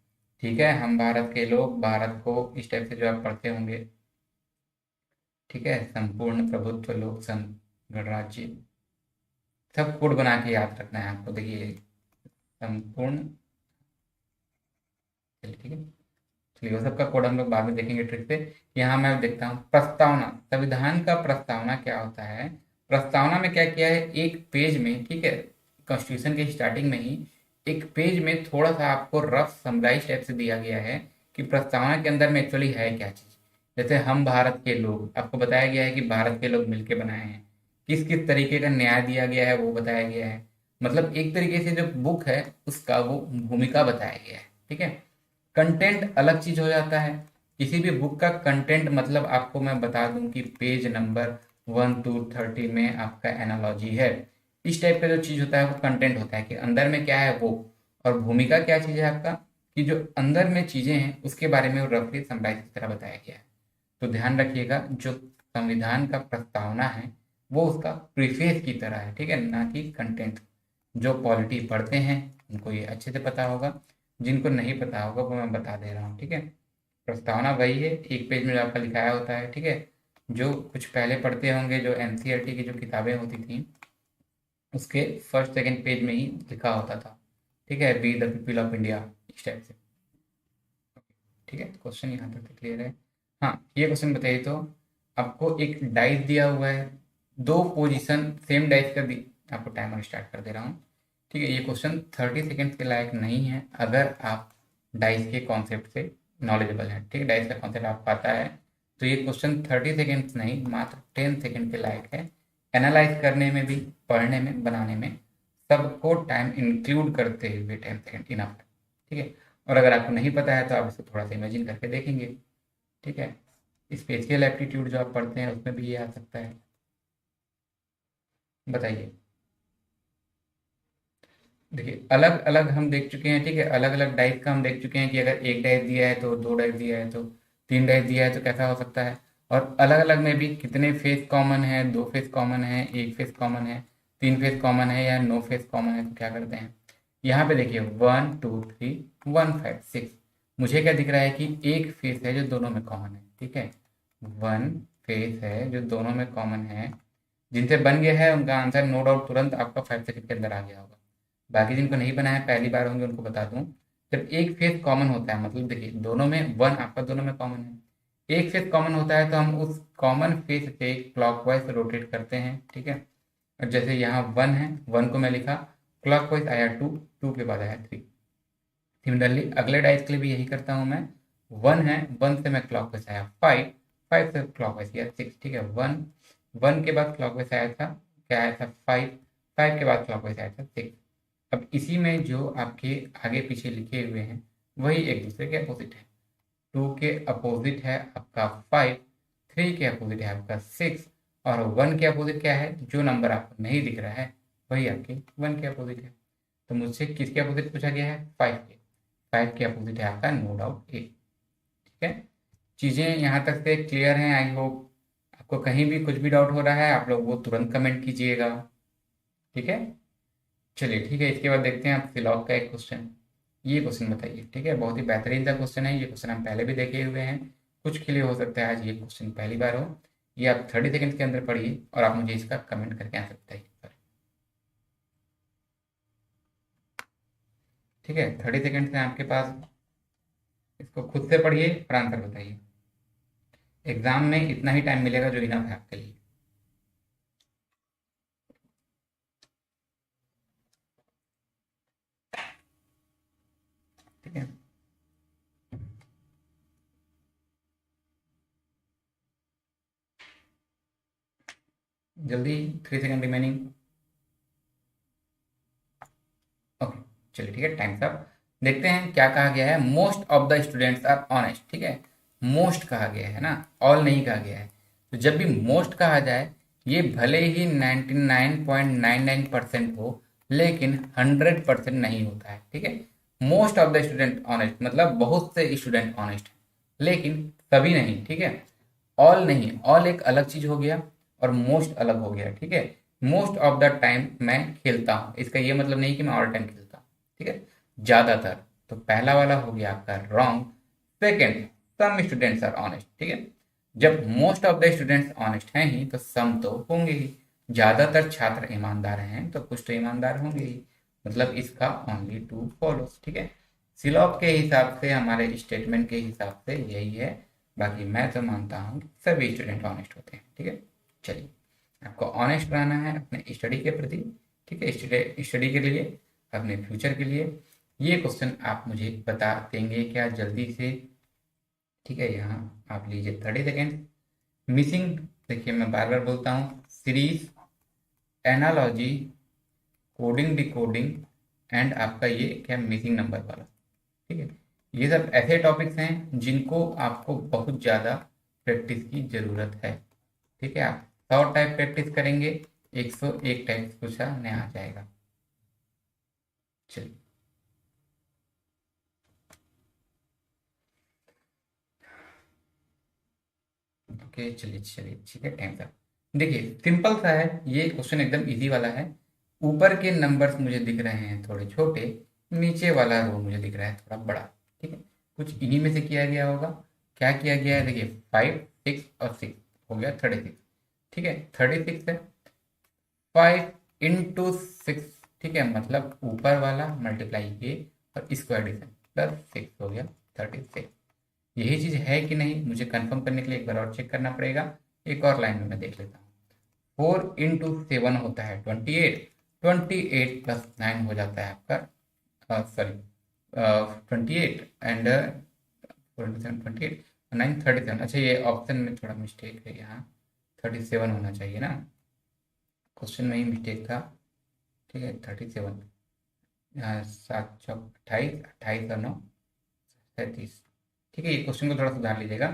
ठीक है, हम भारत के लोग भारत को इस टाइप से जो आप पढ़ते होंगे, ठीक है, संपूर्ण प्रभुत्व लोक गणराज्य, सब कोड बना के याद रखना है आपको। देखिए संपूर्ण, चलिए ठीक है, चलिए वो सबका कोड हम लोग बाद में देखेंगे ट्रिक से। यहाँ मैं देखता हूँ प्रस्तावना, संविधान का प्रस्तावना क्या होता है। प्रस्तावना में क्या किया है, एक पेज में, ठीक है, कॉन्स्टिट्यूशन के स्टार्टिंग में ही एक पेज में थोड़ा सा आपको रफ समराइज टाइप से दिया गया है कि प्रस्तावना के अंदर में एक्चुअली है क्या चीज। जैसे हम भारत के लोग, आपको बताया गया है कि भारत के लोग मिलके बनाए हैं, किस किस तरीके का न्याय दिया गया है वो बताया गया है। मतलब एक तरीके से जो बुक है उसका वो भूमिका बताया गया है। ठीक है, कंटेंट अलग चीज हो जाता है। किसी भी बुक का कंटेंट मतलब आपको मैं बता दूं कि पेज नंबर 1 to 30 में आपका एनालॉजी है, इस टाइप का जो चीज होता है वो कंटेंट होता है कि अंदर में क्या है वो। और भूमिका क्या चीज है आपका, कि जो अंदर में चीजें हैं उसके बारे में रफली समराइज की तरह बताया गया है। तो ध्यान रखिएगा, जो संविधान का प्रस्तावना है वो उसका प्रीफेस की तरह है, ठीक है, ना कि कंटेंट। जो पॉलिटी पढ़ते हैं उनको ये अच्छे से पता होगा, जिनको नहीं पता होगा वो मैं बता दे रहा हूँ। ठीक है, प्रस्तावना वही है, एक पेज में जो आपका लिखाया होता है। ठीक है, जो कुछ पहले पढ़ते होंगे, जो एनसीईआरटी की जो किताबें होती थी उसके फर्स्ट सेकंड पेज में ही लिखा होता था। ठीक है, be the people of India, इस टाइप से। ठीक है, क्वेश्चन यहाँ तक तो क्लियर है। हाँ, ये क्वेश्चन बताइए तो, आपको एक डाइस दिया हुआ है, दो पोजीशन सेम डाइस का दी, आपको टाइमर स्टार्ट कर दे रहा हूँ। ठीक है, ये क्वेश्चन 30 सेकेंड के लायक नहीं है अगर आप डाइस के कॉन्सेप्ट से नॉलेजेबल हैं। ठीक है, डाइस का कॉन्सेप्ट आप पता है तो ये क्वेश्चन 30 सेकेंड्स नहीं, मात्र 10 सेकेंड के लायक है। एनालाइज करने में भी, पढ़ने में, बनाने में, सबको टाइम इंक्लूड करते हुए 10 सेकेंड इनफ है। ठीक है, और अगर आपको नहीं पता है तो आप इसे थोड़ा सा इमेजिन करके देखेंगे। ठीक है, स्पेशल एप्टीट्यूड जो आप पढ़ते हैं उसमें भी ये आ सकता है। बताइए, देखिए अलग अलग हम देख चुके हैं। ठीक है, अलग अलग डाइस का हम देख चुके हैं कि अगर एक डाइस दिया है तो, दो डाइस दिया है तो, तीन डाइस दिया है तो कैसा हो सकता है। और अलग अलग में भी कितने फेस कॉमन है, दो फेस कॉमन है, एक फेस कॉमन है, तीन फेस कॉमन है, या नो फेस कॉमन है, तो क्या करते हैं। यहाँ पे देखिए 1 2 3 1 5 6, मुझे क्या दिख रहा है कि एक फेस है जो दोनों में कॉमन है। ठीक है, वन फेस है जो दोनों में कॉमन है। जिनसे बन गया है उनका आंसर नो डाउट तुरंत आपका 5 सेकंड के अंदर आ गया होगा। बाकी जिनको नहीं बना है, पहली बार होंगे, उनको बता दूं, जब एक फेस कॉमन होता है, मतलब देखिए दोनों में वन, आपका दोनों में कॉमन है, एक फेस कॉमन होता है तो हम उस कॉमन फेस से क्लॉकवाइज रोटेट करते हैं। ठीक है, और जैसे यहाँ वन है, वन को मैं लिखा, क्लॉकवाइज आया टू, टू के बाद आया थ्री। सिमिलरली अगले डाइस के लिए भी यही करता हूँ मैं। वन है, वन से मैं क्लॉकवाइज आया फाइव, फाइव से क्लॉकवाइज किया सिक्स। ठीक है, वन, वन के बाद क्लॉकवाइज आया था, क्या आया था, फाइव, फाइव के बाद क्लॉकवाइज आया था सिक्स। अब इसी में जो आपके आगे पीछे लिखे हुए हैं वही एक दूसरे के अपोजिट है। टू के अपोजिट है आपका फाइव, थ्री के अपोजिट है आपका सिक्स, और वन के अपोजिट क्या है, जो नंबर आपको नहीं दिख रहा है वही आपके वन के अपोजिट है। तो मुझसे किसके अपोजिट पूछा गया है, फाइव के, फाइव के अपोजिट है आपका नो डाउट ए। ठीक है, चीज़ें यहाँ तक से क्लियर हैं आई होप। आपको कहीं भी कुछ भी डाउट हो रहा है आप लोग वो तुरंत कमेंट कीजिएगा। ठीक है, चलिए ठीक है, इसके बाद देखते हैं आप फिलॉग का एक क्वेश्चन। ये क्वेश्चन बताइए। ठीक है, बहुत ही बेहतरीन सा क्वेश्चन है, ये क्वेश्चन हम पहले भी देखे हुए हैं, कुछ के लिए हो सकता है आज ये क्वेश्चन पहली बार हो। ये आप 30 सेकंड के अंदर पढ़िए और आप मुझे इसका कमेंट करके आंसर बताइए। ठीक है, 30 सेकंड से आपके पास, इसको खुद से पढ़िए और आंसर बताइए। एग्जाम में इतना ही टाइम मिलेगा जो इनफ है आपके लिए। ठीक है, जल्दी, 3 सेकंड रिमेनिंग। ओके, चलिए ठीक है, टाइम्स अप। देखते हैं क्या कहा गया है। Most of the students are honest. ठीक है, मोस्ट कहा गया है ना, ऑल नहीं कहा गया है। तो जब भी मोस्ट कहा जाए, ये भले ही 99.99% हो, लेकिन 100% नहीं होता है, ठीक है। Most of the student honest मतलब बहुत से स्टूडेंट ऑनेस्ट हैं, लेकिन सभी नहीं, ठीक है। ऑल नहीं, ऑल एक अलग चीज हो गया और मोस्ट अलग हो गया, ठीक है। मोस्ट ऑफ द टाइम मैं खेलता हूँ, इसका ये मतलब नहीं कि मैं ऑल टाइम खेलता हूँ, ठीक है। ज्यादातर, तो पहला वाला हो गया आपका wrong. Second, some students are honest, ठीक है। जब most of the students honest हैं ही तो सम तो होंगे ही। ज्यादातर छात्र ईमानदार हैं तो कुछ तो ईमानदार होंगे ही, मतलब इसका ओनली टू फॉलोस, ठीक है। सिलॉप के हिसाब से, हमारे स्टेटमेंट के हिसाब से यही है। बाकी मैं तो मानता हूँ कि सभी स्टूडेंट ऑनेस्ट होते हैं, ठीक है। चलिए, आपको ऑनेस्ट रहना है अपने स्टडी के प्रति, ठीक है। स्टडी के लिए, अपने फ्यूचर के लिए। ये क्वेश्चन आप मुझे बता देंगे क्या जल्दी से, ठीक है। यहाँ आप लीजिए 30 सेकेंड। मिसिंग, देखिए मैं बार बार बोलता हूँ, series, analogy, coding decoding and आपका ये क्या मिसिंग नंबर वाला, ठीक है। ये सब ऐसे टॉपिक्स हैं जिनको आपको बहुत ज़्यादा प्रैक्टिस की ज़रूरत है, ठीक है। आप 100 टाइप प्रैक्टिस करेंगे, 101 टाइप पूछा नहीं आ जाएगा। चलिए, ओके, चलिए चलिए, ठीक है। टाइम था, देखिए सिंपल सा है ये क्वेश्चन, एकदम इजी वाला है। ऊपर के नंबर्स मुझे दिख रहे हैं थोड़े छोटे, नीचे वाला रो मुझे दिख रहा है थोड़ा बड़ा, ठीक है। कुछ इन्हीं में से किया गया होगा। क्या किया गया है, देखिए 5, 6 और 6 हो गया 36, ठीक है। 36 है, 5 into 6, ठीक है, मतलब ऊपर वाला मल्टीप्लाई ये और इसको एडिशन प्लस 6 हो गया 36। यही चीज है कि नहीं, मुझे कंफर्म करने के लिए एक बार और चेक करना पड़ेगा। एक और लाइन में मैं देख लेता हूँ। 4 into 7 होता है 28, 28 प्लस 9 हो जाता है आपका, सॉरी 28 एंड 47, 28 9, 37। अच्छा, ये ऑप्शन में थोड़ा मिस्टेक है, यहाँ 37 होना चाहिए ना, क्वेश्चन में ही मिस्टेक था, ठीक है। 37, यहाँ 7 चौक 28, 28 और 9 37, ठीक है। ये क्वेश्चन को थोड़ा सुधार लीजिएगा।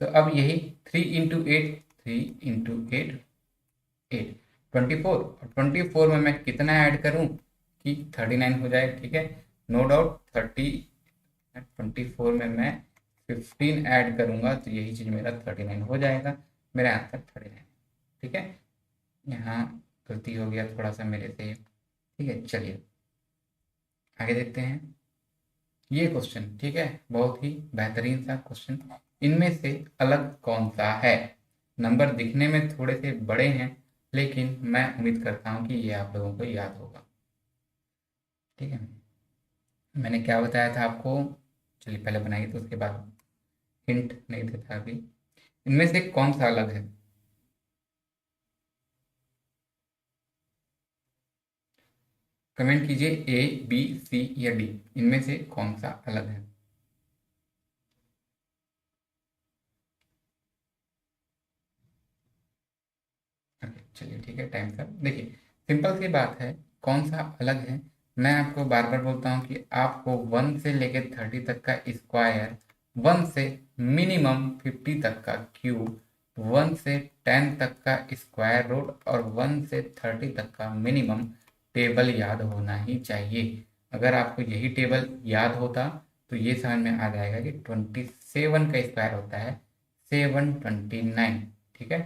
तो अब यही 3 into 8, 3 into 8, 8, 24, और 24 में मैं कितना ऐड करूं कि 39 हो जाए, ठीक है। नो डाउट 24 में मैं 15 ऐड करूंगा तो यही चीज मेरा 39 हो जाएगा। मेरा आंसर 39, ठीक है। यहाँ गलती हो गया थोड़ा सा मेरे से, ठीक है। चलिए आगे देखते हैं ये क्वेश्चन, ठीक है। बहुत ही बेहतरीन सा क्वेश्चन। इनमें से अलग कौन सा है। नंबर दिखने में थोड़े से बड़े हैं, लेकिन मैं उम्मीद करता हूं कि ये आप लोगों को याद होगा, ठीक है। मैंने क्या बताया था आपको, चलिए पहले बनाइए तो उसके बाद हिंट नहीं देता अभी। इनमें से कौन सा अलग है, कमेंट कीजिए। ए, बी, सी या डी, इनमें से कौन सा अलग है। ओके, चलिए ठीक है। टाइम सर, देखिए सिंपल सी बात है, कौन सा अलग है। मैं आपको बार बार बोलता हूँ कि आपको 1 से लेकर 30 तक का स्क्वायर, 1 से मिनिमम 50 तक का क्यूब, 1 से 10 तक का स्क्वायर रूट और 1 से 30 तक का मिनिमम टेबल याद होना ही चाहिए। अगर आपको यही टेबल याद होता तो ये समझ में आ जाएगा कि 27 का स्क्वायर होता है 729, ठीक है।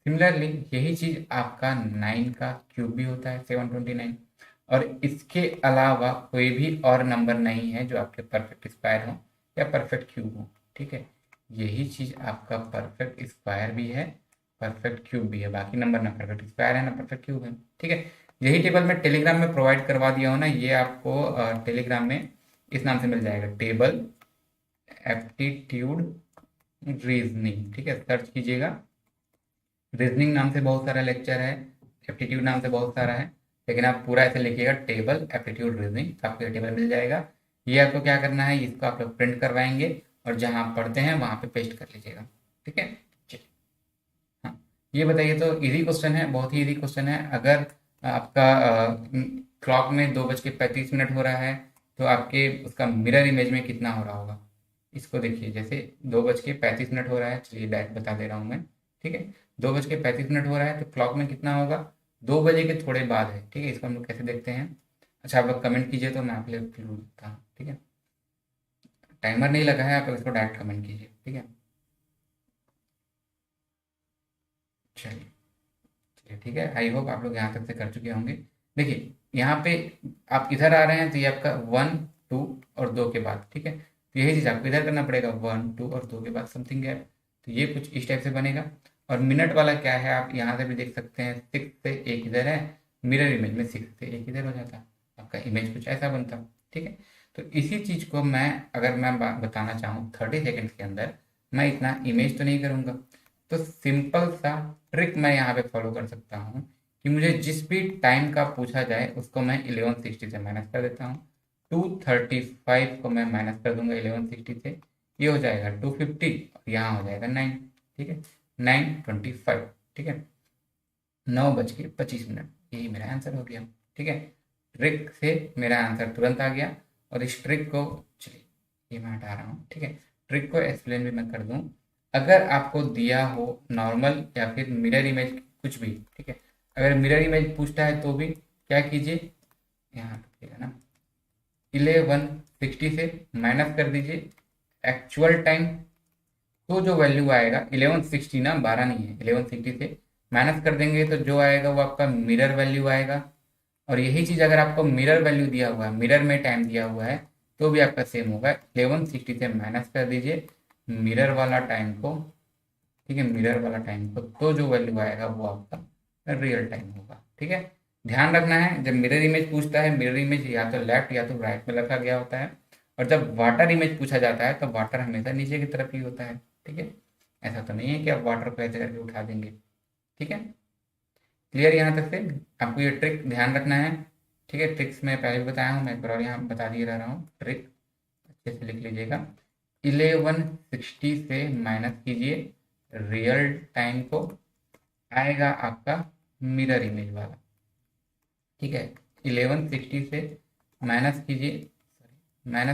सिमिलरली यही चीज आपका 9 का क्यूब भी होता है 729, और इसके अलावा कोई भी और नंबर नहीं है जो आपके परफेक्ट स्क्वायर हो या परफेक्ट क्यूब हो, ठीक है। यही चीज आपका परफेक्ट स्क्वायर भी है, परफेक्ट क्यूब भी है। बाकी नंबर ना परफेक्ट स्क्वायर है ना परफेक्ट क्यूब है, ठीक है। यही टेबल मैं टेलीग्राम में प्रोवाइड करवा दिया हूँ ना, ये आपको टेलीग्राम में इस नाम से मिल जाएगा, टेबल एप्टीट्यूड रीजनिंग, ठीक है। सर्च कीजिएगा, रीजनिंग नाम से बहुत सारा लेक्चर है, एप्टीट्यूड नाम से बहुत सारा है, लेकिन आप पूरा ऐसे लिखिएगा टेबल एप्टीट्यूड रीजनिंग, तो आपको ये टेबल मिल जाएगा। ये आपको क्या करना है, इसको आप लोग प्रिंट करवाएंगे और जहां आप पढ़ते हैं वहां पे पेस्ट कर लीजिएगा, ठीक है। चलिए, हाँ, ये बताइए, तो इजी क्वेश्चन है, बहुत ही इजी क्वेश्चन है। अगर आपका क्लॉक में 2:35 हो रहा है तो आपके उसका मिरर इमेज में कितना हो रहा होगा, इसको देखिए, जैसे 2:35 हो रहा है, चलिए डायरेक्ट बता दे रहा हूँ मैं। ठीक है, 2:35 हो रहा है तो क्लॉक में कितना होगा, 2 बजे के थोड़े बाद है। ठीक है, इसको हम लोग कैसे देखते हैं? अच्छा, आप लोग कमेंट कीजिए तो मैं आप लोग क्लू देता हूँ। ठीक है, टाइमर नहीं लगा है, आप लोग इसको डायरेक्ट कमेंट कीजिए। ठीक है, चलिए चलिए, ठीक है, आई होप आप लोग यहाँ तक से कर चुके होंगे। देखिए यहाँ पे आप इधर आ रहे हैं तो ये आपका 1, 2 और 2 के बाद। ठीक है, तो यही चीज़ आपको इधर करना पड़ेगा, 1, 2 और 2 के बाद समथिंग गैप। तो ये कुछ इस टाइप से बनेगा। और मिनट वाला क्या है, आप यहाँ से भी देख सकते हैं, 6 से 1 इधर है, मिरर इमेज में 6 से 1 इधर हो जाता, आपका इमेज कुछ ऐसा बनता। ठीक है, तो इसी चीज़ को मैं, अगर मैं बताना चाहूँ 30 सेकेंड्स के अंदर, मैं इतना इमेज तो नहीं करूँगा। तो सिंपल सा ट्रिक मैं यहाँ पे फॉलो कर सकता हूँ कि मुझे जिस भी टाइम का पूछा जाए उसको मैं 1160 से माइनस कर देता हूँ। 235 को मैं माइनस कर दूंगा 1160 से, ये हो जाएगा 250 और यहाँ हो जाएगा 9। ठीक है, 9:25। ठीक है, 9:25, यही मेरा आंसर हो गया। ठीक है, ट्रिक से मेरा आंसर तुरंत आ गया। और इस ट्रिक को, चलिए ये मैं हटा रहा हूँ। ठीक है, ट्रिक को एक्सप्लेन भी मैं कर दूँ। अगर आपको दिया हो नॉर्मल या फिर मिरर इमेज कुछ भी, ठीक है, अगर मिरर इमेज पूछता है तो भी क्या कीजिए, यहाँ रखिएगा ना, 1160 से माइनस कर दीजिए एक्चुअल टाइम। तो जो वैल्यू आएगा 1160 ना, 12 नहीं है, 1160 से माइनस कर देंगे तो जो आएगा वो आपका मिरर वैल्यू आएगा। और यही चीज़ अगर आपको मिरर वैल्यू दिया हुआ है, मिरर में टाइम दिया हुआ है, तो भी आपका सेम होगा। 1160 से माइनस कर दीजिए मिरर वाला टाइम को। ठीक है, मिरर वाला टाइम को, तो जो वैल्यू आएगा वो आपका रियल टाइम होगा। ठीक है, ध्यान रखना है, जब मिरर इमेज पूछता है, मिरर इमेज या तो लेफ्ट या तो राइट में रखा गया होता है। और जब वाटर इमेज पूछा जाता है तो वाटर हमेशा नीचे की तरफ ही होता है। ठीक है, ऐसा तो नहीं है कि आप वाटर को ऐसे करके उठा देंगे। ठीक है, क्लियर यहाँ तक से? आपको ये ट्रिक ध्यान रखना है। ठीक है, ट्रिक्स मैं पहले भी बताया हूँ, मैं एक बार और यहाँ बता दिए रह रहा हूँ। ट्रिक अच्छे से लिख लीजिएगा, 1160 से माइनस कीजिए रियल टाइम को, आएगा आपका मिरर इमेज वाला। ठीक है, 1160 से माइनस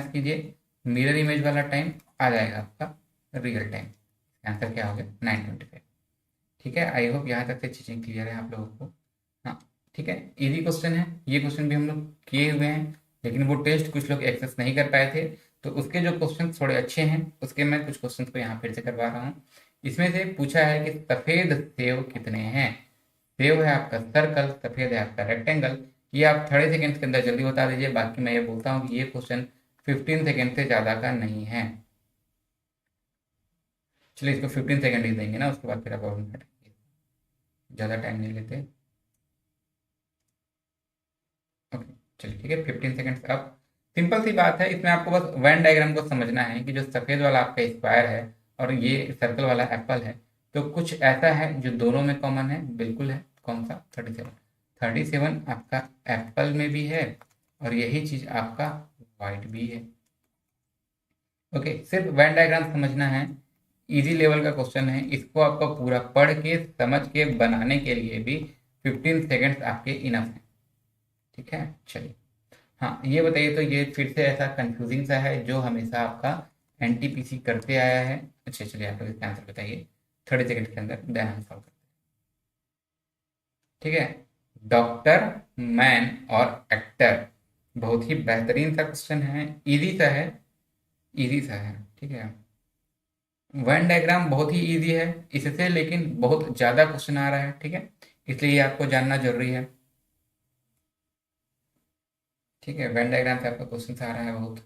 कीजिए मिरर इमेज वाला टाइम, आ जाएगा आपका रियल टाइम। आंसर क्या हो गया, 9:25। ठीक है, आई होप यहाँ तक से चीज़ें क्लियर है आप लोगों को। हाँ, ठीक है, इजी क्वेश्चन है, ये क्वेश्चन भी हम लोग किए हुए हैं, लेकिन वो टेस्ट कुछ लोग एक्सेस नहीं कर पाए थे, तो उसके जो क्वेश्चन थोड़े अच्छे हैं उसके मैं कुछ क्वेश्चन को यहाँ फिर से करवा रहा हूँ। इसमें से पूछा है कि सफ़ेद सेव कितने हैं। सेव है आपका सर्कल, सफ़ेद है आपका रेक्टेंगल। ये आप 30 सेकेंड्स के अंदर जल्दी बता दीजिए। बाकी मैं ये बोलता हूँ कि ये क्वेश्चन 15 सेकेंड से ज़्यादा का नहीं है। चलिए इसको 15 सेकेंड ही देंगे ना, उसके बाद फिर आप और ज़्यादा टाइम नहीं लेते। ओके, चलिए ठीक है, 15 सेकेंड्स। अब सिंपल सी बात है, इसमें आपको बस वेन डायग्राम को समझना है कि जो सफ़ेद वाला आपका स्क्वायर है और ये सर्कल वाला एप्पल है, तो कुछ ऐसा है जो दोनों में कॉमन है, बिल्कुल है। कौन सा? 37 आपका एप्पल में भी है और यही चीज़ आपका वाइट भी है। ओके, सिर्फ वेन डायग्राम समझना है, इजी लेवल का क्वेश्चन है। इसको आपको पूरा पढ़ के समझ के बनाने के लिए भी 15 सेकेंड्स आपके इनफ है। ठीक है, चलिए। हाँ, ये बताइए, तो ये फिर से ऐसा कंफ्यूजिंग सा है जो हमेशा आपका एनटीपीसी करते आया है। अच्छा चलिए, आप लोग इसका आंसर बताइए 30 सेकेंड के अंदर, देन हम सॉल्व करते हैं। ठीक है, डॉक्टर, मैन और एक्टर, बहुत ही बेहतरीन सा क्वेश्चन है, इजी सा है, इजी सा है। ठीक है, वन डायग्राम बहुत ही इजी है इससे, लेकिन बहुत ज़्यादा क्वेश्चन आ रहा है। ठीक है, इसलिए ये आपको जानना जरूरी है। ठीक है, वेन डायग्राम से आपका क्वेश्चन आ रहा है बहुत।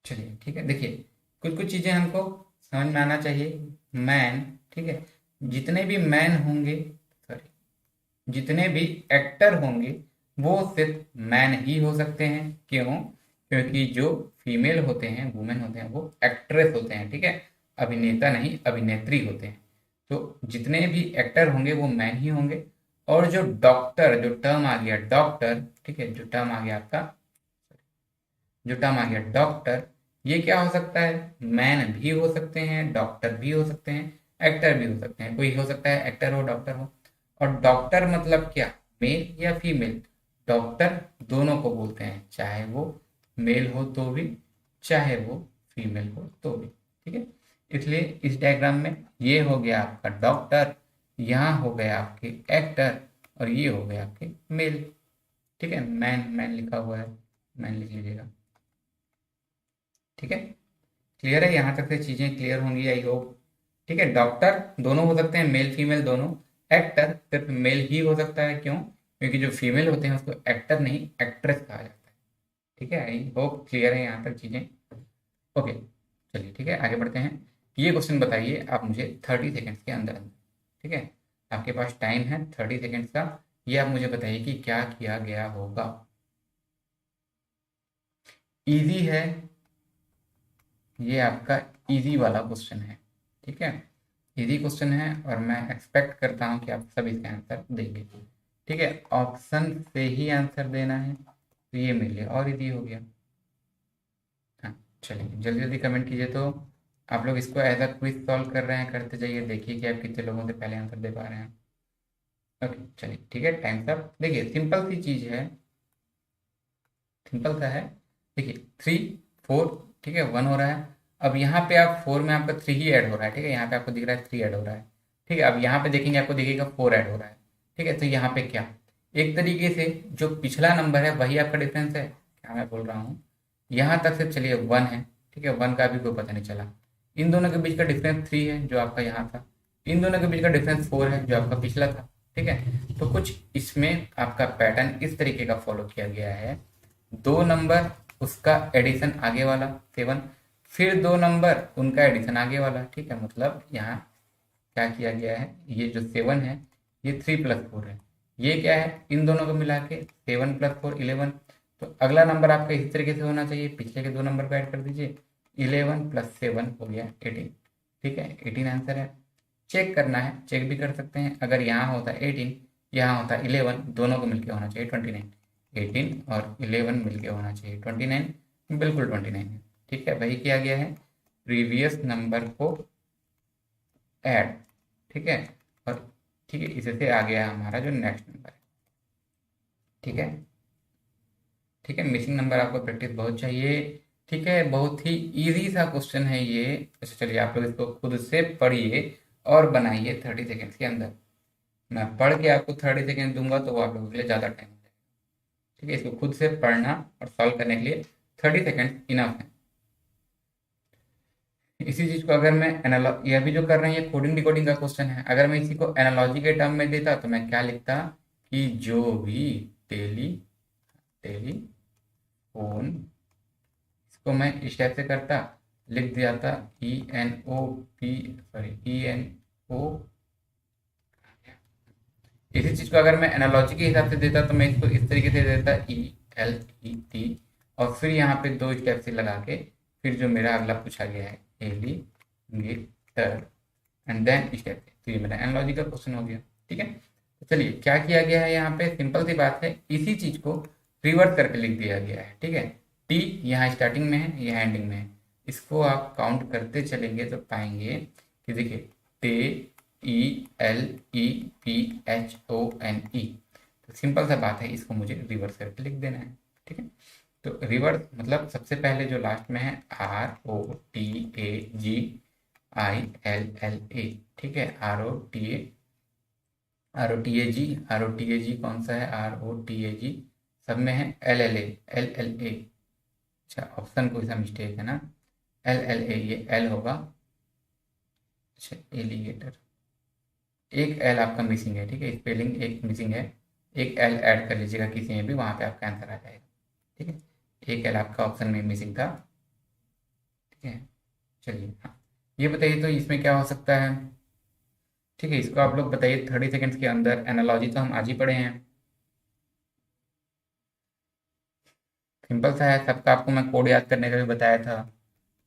चलिए ठीक है, देखिए कुछ कुछ चीज़ें हमको समझ में आना चाहिए। मैन, ठीक है, जितने भी मैन होंगे, सॉरी, जितने भी एक्टर होंगे वो सिर्फ मैन ही हो सकते हैं। क्यों? क्योंकि जो फीमेल होते हैं, वुमेन होते हैं, वो एक्ट्रेस होते हैं। ठीक है, अभिनेता नहीं, अभिनेत्री होते हैं। तो जितने भी एक्टर होंगे वो मैन ही होंगे। और जो डॉक्टर, जो टर्म आ गया डॉक्टर, ठीक है, जो टर्म आ गया आपका, जो टर्म आ गया डॉक्टर, ये क्या हो सकता है, मैन भी हो सकते हैं, डॉक्टर भी हो सकते हैं, एक्टर भी हो सकते हैं। कोई हो सकता है एक्टर हो, डॉक्टर हो। और डॉक्टर मतलब क्या, मेल या फीमेल? डॉक्टर दोनों को बोलते हैं, चाहे वो मेल हो तो भी, चाहे वो फीमेल हो तो भी। ठीक है, इसलिए इस डायग्राम में ये हो गया आपका डॉक्टर, यहाँ हो गया आपके एक्टर, और ये हो गया आपके मेल। ठीक है, मैन मैन लिखा हुआ है, मैन लिख लीजिएगा। ठीक है, क्लियर है? यहाँ तक से चीजें क्लियर होंगी आई होप। ठीक है, डॉक्टर दोनों हो सकते हैं, मेल फीमेल दोनों। एक्टर सिर्फ मेल ही हो सकता है, क्यों? क्योंकि जो फीमेल होते हैं उसको एक्टर नहीं एक्ट्रेस कहा जाता है। ठीक है, आई होप क्लियर है यहाँ तक चीजें। ओके, चलिए ठीक है, आगे बढ़ते हैं। ये क्वेश्चन बताइए आप मुझे 30 सेकेंड्स के अंदर अंदर। ठीक है, आपके पास टाइम है 30 सेकेंड्स का। ये आप मुझे बताइए कि क्या किया गया होगा। इजी है, ये आपका इजी वाला क्वेश्चन है। ठीक है, इजी क्वेश्चन है और मैं एक्सपेक्ट करता हूँ कि आप सब इसके आंसर देंगे। ठीक है, ऑप्शन से ही आंसर देना है, तो ये मेरे लिए और इजी हो गया। हाँ, चलिए जल्दी जल्दी कमेंट कीजिए। तो आप लोग इसको एज अ क्विज सॉल्व कर रहे हैं, करते जाइए, देखिए कि आप कितने लोगों से पहले आंसर दे पा रहे हैं। ओके चलिए ठीक है, टाइम सब देखिए, सिंपल सी चीज़ है, सिंपल सा है। देखिए 3 4, ठीक है, 1 हो रहा है। अब यहाँ पे आप 4 में आपका 3 ही ऐड हो रहा है। ठीक है, यहाँ पे आपको दिख रहा है 3 ऐड हो रहा है। ठीक है, अब यहाँ पे देखेंगे आपको दिखेगा 4 ऐड हो रहा है। ठीक है, तो यहाँ पे क्या, एक तरीके से जो पिछला नंबर है वही आपका डिफरेंस है, क्या मैं बोल रहा हूँ, यहाँ तक से चलिए 1 है। ठीक है, 1 का भी कोई पता नहीं चला। इन दोनों के बीच का डिफरेंस 3 है जो आपका यहाँ था। इन दोनों के बीच का डिफरेंस 4 है जो आपका पिछला था। ठीक है, तो कुछ इसमें आपका पैटर्न इस तरीके का फॉलो किया गया है। 2 नंबर उसका एडिशन आगे वाला 7, फिर 2 नंबर उनका एडिशन आगे वाला। ठीक है, मतलब यहाँ क्या किया गया है, ये जो 7 है ये 3 + 4 है, ये क्या है, इन दोनों को मिला के 7 + 4 11। तो अगला नंबर आपका इस तरीके से होना चाहिए, पिछले के 2 नंबर को ऐड कर दीजिए, 11 + 7 हो गया 18। ठीक है, 18 आंसर है। चेक करना है, चेक भी कर सकते हैं, अगर यहाँ होता 18, यहाँ होता 11, दोनों को मिलकर होना चाहिए 29। 18 और 11 मिलके होना चाहिए 29, बिल्कुल 29 है। ठीक है, वही किया गया है, प्रीवियस नंबर को ऐड। ठीक है, और ठीक है, इसी से आ गया हमारा जो नेक्स्ट नंबर है। ठीक है, ठीक है, मिसिंग नंबर आपको प्रैक्टिस बहुत चाहिए। ठीक है, बहुत ही इजी सा क्वेश्चन है ये। अच्छा चलिए, आप लोग इसको खुद से पढ़िए और बनाइए 30 सेकेंड्स के अंदर। मैं पढ़ के आपको 30 सेकेंड दूंगा तो वो आप लोगों के लिए ज़्यादा टाइम हो जाएगा। ठीक है, इसको खुद से पढ़ना और सॉल्व करने के लिए 30 सेकेंड इनफ है। इसी चीज को अगर मैं ये अभी जो कर रहे हैं ये कोडिंग डिकोडिंग का क्वेश्चन है, अगर मैं इसी को एनालॉजी के टर्म में देता तो मैं क्या लिखता कि जो भी टेली टेलीफोन, इसको मैं इस टाइप से करता, लिख दिया था ENO इसी चीज को अगर मैं एनालॉजी के हिसाब से देता तो मैं इसको इस तरीके से देता ELET, और फिर यहाँ पे 2 स्टेप से लगा के फिर जो मेरा अगला पूछा गया है एलिगेटर एंड देन स्टेप, तो ये मेरा एनालॉजी का क्वेश्चन हो गया। ठीक है, तो चलिए क्या किया गया है यहाँ पे, सिंपल सी बात है, इसी चीज को रिवर्स करके लिख दिया गया है। ठीक है, टी यहाँ स्टार्टिंग में है, यहाँ एंडिंग में है, इसको आप काउंट करते चलेंगे तो पाएंगे कि देखिए TELEPHONE, तो सिंपल सा बात है, इसको मुझे रिवर्स करके लिख देना है। ठीक है, तो रिवर्स मतलब सबसे पहले जो लास्ट में है ROTAGILLA। ठीक है, ROTAG कौन सा है, ROTAG सब में है, LLA। अच्छा, ऑप्शन कोई सा मिस्टेक है ना, LLA ये L होगा। अच्छा, एलिगेटर, एक एल आपका मिसिंग है। ठीक है, स्पेलिंग एक मिसिंग है, एक एल ऐड कर लीजिएगा किसी में भी, वहां पे आपका आंसर आ जाएगा। ठीक है, एक एल आपका ऑप्शन में मिसिंग था। ठीक है, चलिए हाँ, ये बताइए तो इसमें क्या हो सकता है। ठीक है, इसको आप लोग बताइए 30 सेकेंड्स के अंदर। एनालॉजी तो हम आज ही पढ़े हैं, सिंपल सा है सबका, आपको मैं कोड याद करने का भी बताया था।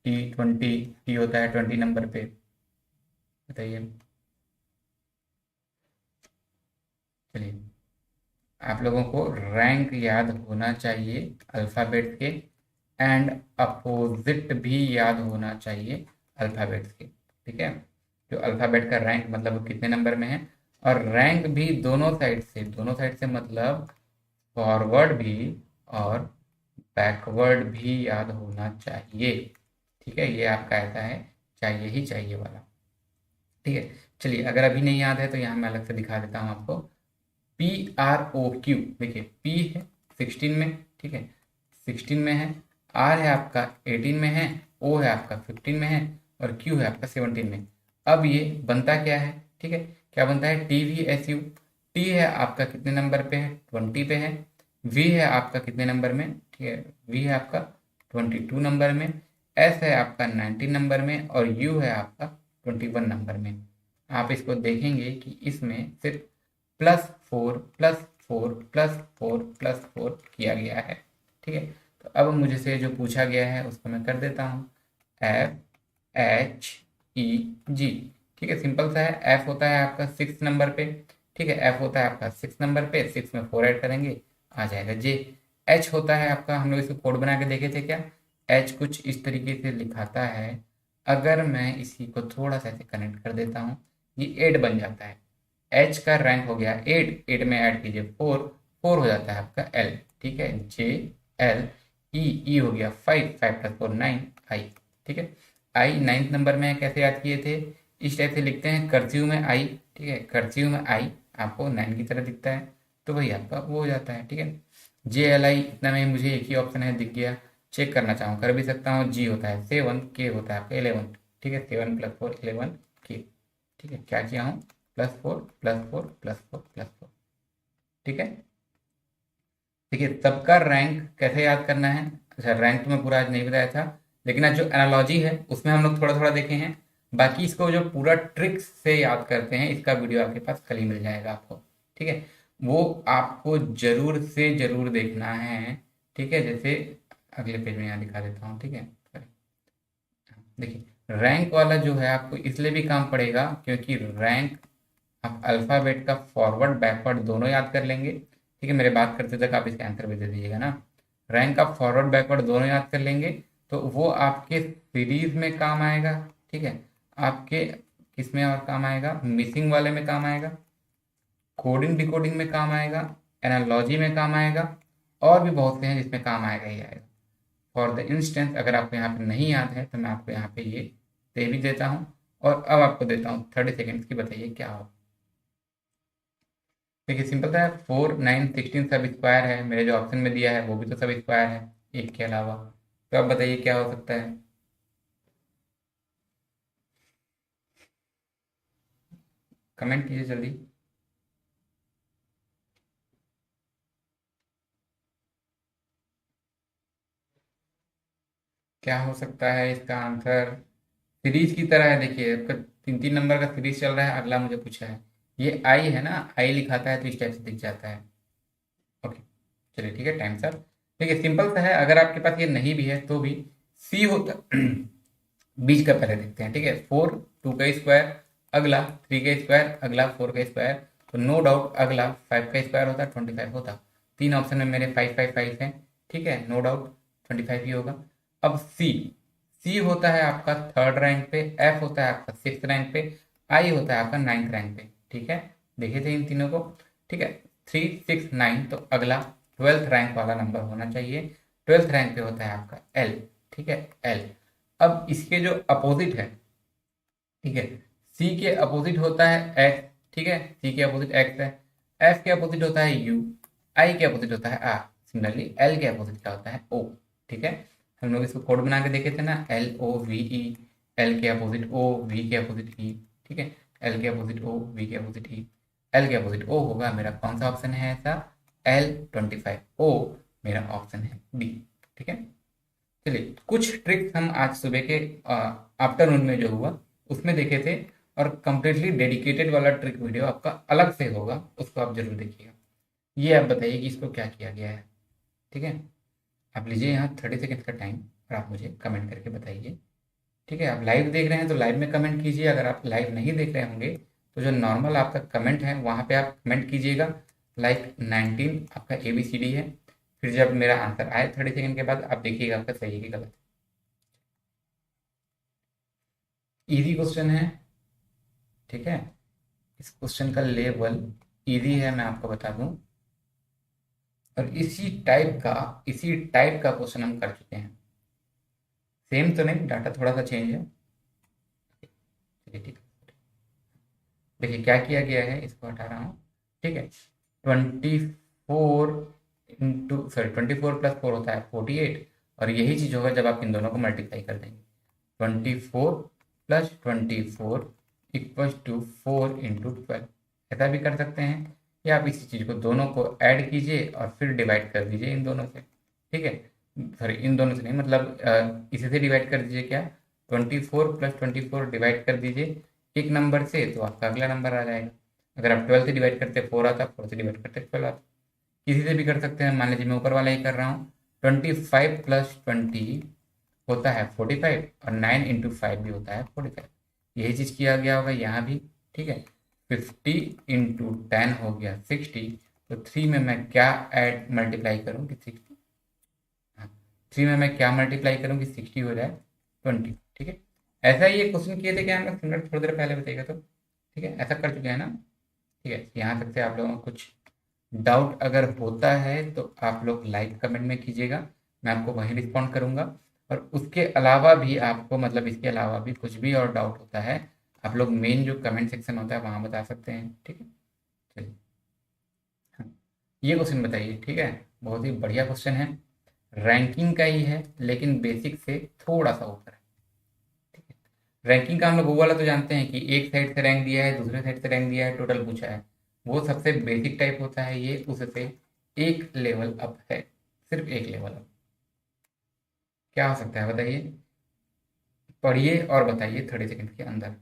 T20 होता है 20 नंबर पे, बताइए। चलिए, आप लोगों को रैंक याद होना चाहिए अल्फ़ाबेट के, एंड अपोजिट भी याद होना चाहिए अल्फ़ाबेट्स के। ठीक है, जो अल्फ़ाबेट का रैंक मतलब वो कितने नंबर में है, और रैंक भी दोनों साइड से मतलब फॉरवर्ड भी और बैकवर्ड भी याद होना चाहिए। ठीक है, ये आपका ऐसा है चाहिए ही चाहिए वाला। ठीक है, चलिए अगर अभी नहीं याद है तो यहाँ मैं अलग से दिखा देता हूँ आपको। PROQ, देखिए P है 16 में, ठीक है 16 में है, R है आपका 18 में है, O है आपका 15 में है और Q है आपका 17 में। अब ये बनता क्या है, ठीक है, क्या बनता है, TVSU। T है आपका कितने नंबर पे है, 20 पे है। V है आपका कितने नंबर में, ठीक है, V है आपका 22 नंबर में। S है आपका 19 नंबर में और U है आपका 21 नंबर में। आप इसको देखेंगे कि इसमें सिर्फ +4 +4 +4 +4 किया गया है। ठीक है, तो अब मुझे से जो पूछा गया है उसको मैं कर देता हूँ FHEG। ठीक है, सिंपल सा है। F होता है आपका 6 नंबर पे, ठीक है, F होता है आपका 6 नंबर पे, 6 में 4 ऐड करेंगे आ जाएगा J। H होता है आपका, हम लोग इसको कोड बना के देखे थे क्या, H कुछ इस तरीके से लिखाता है। अगर मैं इसी को थोड़ा सा ऐसे कनेक्ट कर देता हूँ, ये 8 बन जाता है। एच का रैंक हो गया 8, 8 में ऐड कीजिए 4, 4 हो जाता है आपका एल। ठीक है, जे एल। ई हो गया 5, 5 + 4 9 आई। ठीक है, आई 9th नंबर में है, कैसे याद किए थे, इस टाइप से लिखते हैं कर्सिव में आई। ठीक है, कर्सिव में आई आपको 9 की तरह दिखता है, तो वही आपका वो हो जाता है। ठीक है, JLI इतना में मुझे एक ही ऑप्शन है दिख गया, चेक करना चाहूँ कर भी सकता हूँ। जी होता है 7, के होता है आपका 11। ठीक है, 7 + 4 11 के। ठीक है, क्या किया हूँ, +4 +4 +4 +4। ठीक है, देखिए सबका रैंक कैसे याद करना है। अच्छा, रैंक तो मैं पूरा आज नहीं बताया था, लेकिन आज जो एनालॉजी है उसमें हम लोग थोड़ा थोड़ा देखे हैं। बाकी इसको जो पूरा ट्रिक्स से याद करते हैं, इसका वीडियो आपके पास कल ही मिल जाएगा आपको। ठीक है, वो आपको जरूर से जरूर देखना है। ठीक है, जैसे अगले पेज में यहाँ दिखा देता हूँ। ठीक है, देखिए रैंक वाला जो है आपको इसलिए भी काम पड़ेगा क्योंकि रैंक आप अल्फ़ाबेट का फॉरवर्ड बैकवर्ड दोनों याद कर लेंगे। ठीक है, मेरे बात करते तक आप इसका आंसर भी दे दीजिएगा ना। रैंक का फॉरवर्ड बैकवर्ड दोनों याद कर लेंगे तो वो आपके सीरीज में काम आएगा। ठीक है, आपके किस में और काम आएगा, मिसिंग वाले में काम आएगा, कोडिंग डिकोडिंग में काम आएगा, एनालॉजी में काम आएगा, और भी बहुत से हैं जिसमें काम आएगा ही आएगा। फॉर द इंस्टेंस अगर आपको यहाँ पे नहीं याद है तो मैं आपको यहाँ पे ये दे भी देता हूँ, और अब आपको देता हूँ 30 सेकेंड्स की, बताइए क्या हो। देखिए सिंपल था, 4 9 16 सब स्क्वायर है, मेरे जो ऑप्शन में दिया है वो भी तो सब स्क्वायर है एक के अलावा। तो अब बताइए क्या हो सकता है, कमेंट कीजिए जल्दी। क्या हो सकता है इसका आंसर, सीरीज की तरह है। देखिए आपका 3 3 नंबर का सीरीज चल रहा है, अगला मुझे पूछा है, ये आई है ना, आई लिखाता है तो इस टाइप से दिख जाता है। ओके, चलिए ठीक है, टाइम सर। देखिए सिंपल सा है, अगर आपके पास ये नहीं भी है तो भी सी होता बीच का पहले देखते हैं। ठीक है, 4 2 का स्क्वायर, अगला 3 का स्क्वायर, अगला 4 का स्क्वायर, तो नो डाउट अगला 5 का स्क्वायर होता, 25 होता। 3 ऑप्शन में मेरे 5 5 5 हैं। ठीक है, नो डाउट 25 ही होगा। अब सी, सी होता है आपका 3rd रैंक पे, एफ होता है आपका 6th रैंक पे, आई होता है आपका 9th रैंक पे। ठीक है, देखे थे इन तीनों को। ठीक है, 3 6 9, तो अगला 12th रैंक वाला नंबर होना चाहिए। 12th रैंक पे होता है आपका एल। ठीक है, एल। अब इसके जो अपोजिट है, ठीक है, सी के अपोजिट होता है एक्स। ठीक है, सी के अपोजिट एक्स है। एफ के अपोजिट होता है यू, आई के अपोजिट होता है आर। सिमिलरली एल के अपोजिट क्या होता है ओ। ठीक है, हम लोग इसको कोड बना के देखे थे ना, LOVE, एल के अपोजिट ओ, वी के अपोजिट ई। ठीक है, एल के अपोजिट ओ, वी के अपोजिट ई, एल के अपोजिट ओ होगा मेरा कौन सा ऑप्शन है ऐसा, L 25 ओ मेरा ऑप्शन है डी। ठीक है, चलिए कुछ ट्रिक्स हम आज सुबह के आफ्टरनून में जो हुआ उसमें देखे थे, और कंप्लीटली डेडिकेटेड वाला ट्रिक वीडियो आपका अलग से होगा, उसको आप जरूर देखिएगा। ये आप बताइए कि इसको क्या किया गया है। ठीक है, आप लीजिए यहाँ 30 सेकेंड का टाइम और आप मुझे कमेंट करके बताइए। ठीक है, आप लाइव देख रहे हैं तो लाइव में कमेंट कीजिए, अगर आप लाइव नहीं देख रहे होंगे तो जो नॉर्मल आपका कमेंट है वहाँ पे आप कमेंट कीजिएगा। लाइक 19 आपका ABCD है, फिर जब मेरा आंसर आए 30 सेकेंड के बाद आप देखिएगा आपका सही है कि गलत। इजी क्वेश्चन है। ठीक है, इस क्वेश्चन का लेवल इजी है, मैं आपको बता दूं। और इसी टाइप का क्वेश्चन हम कर चुके हैं। सेम तो नहीं, डाटा थोड़ा सा चेंज है। चलिए ठीक है, देखिए क्या किया गया है, इसको हटा रहा हूँ। ठीक है, 24 होता है 48, और यही चीज़ होगा जब आप इन दोनों को मल्टीप्लाई कर देंगे। 24 + 24 इक्वल्स टू 4 × 12। ऐसा भी कर सकते हैं, या आप इसी चीज़ को दोनों को ऐड कीजिए और फिर डिवाइड कर दीजिए इन दोनों से। ठीक है, सॉरी इन दोनों से नहीं, मतलब इसी से डिवाइड कर दीजिए। क्या, 24 + 24 डिवाइड कर दीजिए एक नंबर से, तो आपका अगला नंबर आ जाएगा। अगर आप 12 से डिवाइड करते 4 आता, 4 से डिवाइड करते 12 आता। किसी से भी कर सकते हैं, मान लीजिए मैं ऊपर वाला ही कर रहा हूँ। 25 + 20 होता है 45, और 9 × 5 भी होता है 45। यही चीज़ किया गया होगा यहाँ भी। ठीक है, 50 × 10 हो गया 60। तो 3 में मैं क्या ऐड मल्टीप्लाई करूँ कि 60, हाँ, 3 में मैं क्या मल्टीप्लाई करूँ कि 60 हो जाए 20। ठीक है, ऐसा ही एक क्वेश्चन किए थे क्या हम लोग, सिमिलर, थोड़ी देर पहले बताइएगा तो। ठीक है, ऐसा कर चुके हैं ना। ठीक है, यहाँ तक से आप लोगों को कुछ डाउट अगर होता है तो आप लोग लाइक कमेंट में कीजिएगा, मैं आपको वहीं रिस्पॉन्ड करूंगा। और उसके अलावा भी आपको, मतलब इसके अलावा भी कुछ भी और डाउट होता है, आप लोग मेन जो कमेंट सेक्शन होता है वहाँ बता सकते हैं। ठीक है, चलिए, हाँ, ये क्वेश्चन बताइए। ठीक है, बहुत ही बढ़िया क्वेश्चन है, रैंकिंग का ही है लेकिन बेसिक से थोड़ा सा ऊपर है। ठीक है, रैंकिंग का हम लोग वो वाला तो जानते हैं कि एक साइड से रैंक दिया है, दूसरे साइड से रैंक दिया है, टोटल पूछा है। वो सबसे बेसिक टाइप होता है, ये उससे एक लेवल अप है, सिर्फ एक लेवल अप। क्या हो सकता है बताइए, पढ़िए और बताइए 30 सेकंड के अंदर।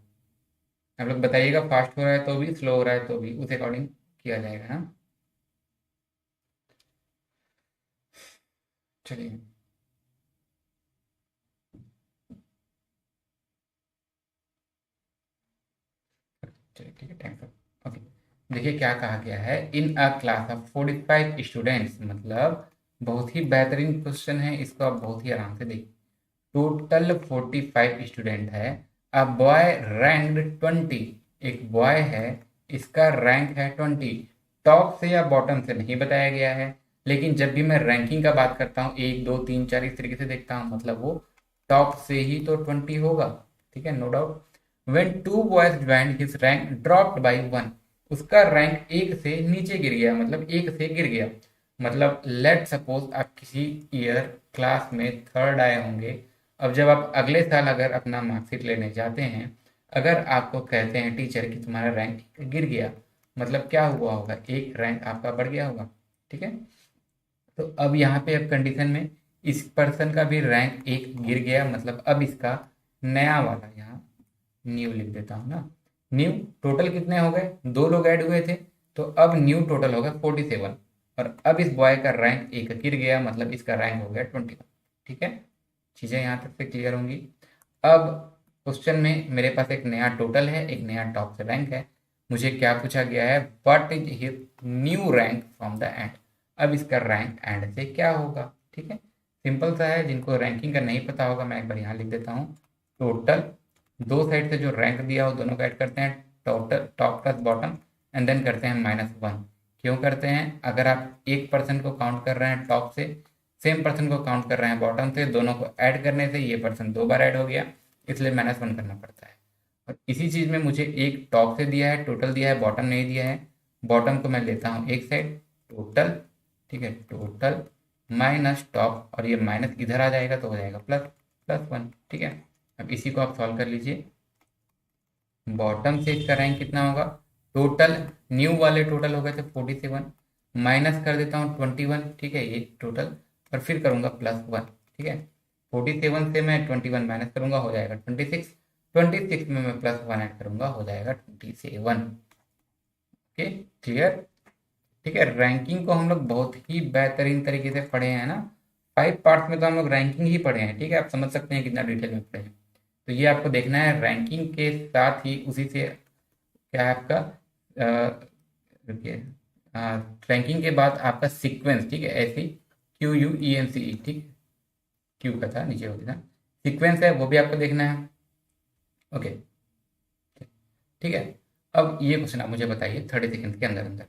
आप लोग बताइएगा, फास्ट हो रहा है तो भी, स्लो हो रहा है तो भी, उस अकॉर्डिंग किया जाएगा ना। चलिए, चलिए ठीक है, थैंक्स। ओके, देखिए क्या कहा गया है, इन अ क्लास ऑफ 45 स्टूडेंट्स, मतलब बहुत ही बेहतरीन क्वेश्चन है, इसको आप बहुत ही आराम से देखिए। टोटल 45 स्टूडेंट है, अ बॉय रैंक्ड 20, एक बॉय है, इसका रैंक है 20। टॉप से या बॉटम से नहीं बताया गया है, लेकिन जब भी मैं रैंकिंग का बात करता हूँ, 1 2 3 4 इस तरीके से देखता हूँ, मतलब वो टॉप से ही तो 20 होगा। ठीक है, no doubt. when two boys joined his rank dropped by 1, उसका रैंक एक से नीचे गिर गया, मतलब एक से गिर गया। मतलब लेट सपोज आप किसी ईयर क्लास में थर्ड आए होंगे। अब जब आप अगले साल अगर अपना मार्कशीट लेने जाते हैं, अगर आपको कहते हैं टीचर कि तुम्हारा रैंक गिर गया, मतलब क्या हुआ होगा, एक रैंक आपका बढ़ गया होगा। ठीक है, तो अब यहाँ पे अब कंडीशन में इस पर्सन का भी रैंक एक गिर गया, मतलब अब इसका नया वाला, यहाँ न्यू लिख देता हूँ ना। न्यू टोटल कितने हो गए, दो लोग ऐड हुए थे, तो अब न्यू टोटल होगा 47। और अब इस बॉय का रैंक एक गिर गया, मतलब इसका रैंक हो गया 21। ठीक है, चीज़ें यहाँ तक से क्लियर होंगी। अब क्वेश्चन में मेरे पास एक नया टोटल है, एक नया टॉप से रैंक है। मुझे क्या पूछा गया है, what is his new rank from the end. अब इसका रैंक एंड से क्या होगा। ठीक है, सिंपल सा है, जिनको रैंकिंग का नहीं पता होगा मैं एक बार यहाँ लिख देता हूँ। टोटल, दो साइड से जो रैंक दिया हो दोनों को ऐड करते हैं, total top plus bottom, and then करते हैं -1। क्यों करते हैं, अगर आप एक पर्सन को काउंट कर रहे हैं टॉप से, सेम पर्सन को काउंट कर रहे हैं बॉटम से, दोनों को ऐड करने से ये पर्सन दो बार ऐड हो गया, इसलिए -1 करना पड़ता है। और इसी चीज़ में मुझे एक टॉप से दिया है, टोटल दिया है, बॉटम नहीं दिया है। बॉटम को मैं लेता हूँ एक साइड, टोटल। ठीक है, टोटल माइनस टॉप, और ये माइनस इधर आ जाएगा तो हो जाएगा ++1। ठीक है, अब इसी को आप सॉल्व कर लीजिए। बॉटम से इसका रैंक कितना होगा, टोटल न्यू वाले टोटल हो गए थे 47, माइनस कर देता हूँ 21। ठीक है, ये टोटल, और फिर करूँगा +1। ठीक है, 47 से मैं 21 माइनस करूँगा, हो जाएगा 26। 26 में मैं +1 ऐड करूँगा, हो जाएगा 27। Okay, clear. ठीक है, रैंकिंग को हम लोग बहुत ही बेहतरीन तरीके से पढ़े हैं ना। 5 पार्ट्स में तो हम लोग रैंकिंग ही पढ़े हैं। ठीक है, आप समझ सकते हैं कितना डिटेल में पढ़े हैं। तो ये आपको देखना है, रैंकिंग के साथ ही उसी से क्या है आपका, रुकिए, रैंकिंग के बाद आपका सीक्वेंस। ठीक है, ऐसी QUENCE, ठीक, क्यू का था, नीचे हो गया था, सीक्वेंस है वो भी आपको देखना है। ओके, ठीक है, अब ये क्वेश्चन आप मुझे बताइए 30 सेकंड के अंदर अंदर।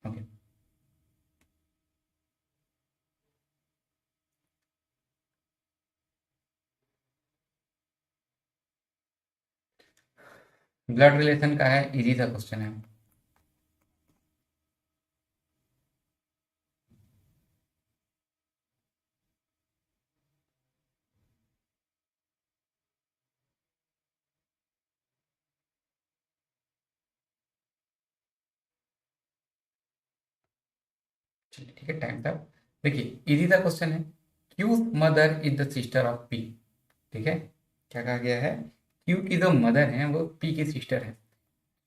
ओके, ब्लड रिलेशन का है, इजी सा क्वेश्चन है। चलिए ठीक है, टाइम साहब। देखिए इजी सा क्वेश्चन है। Q mother is the sister of P. ठीक है, क्या कहा गया है? क्यू की जो मदर है वो पी की सिस्टर है।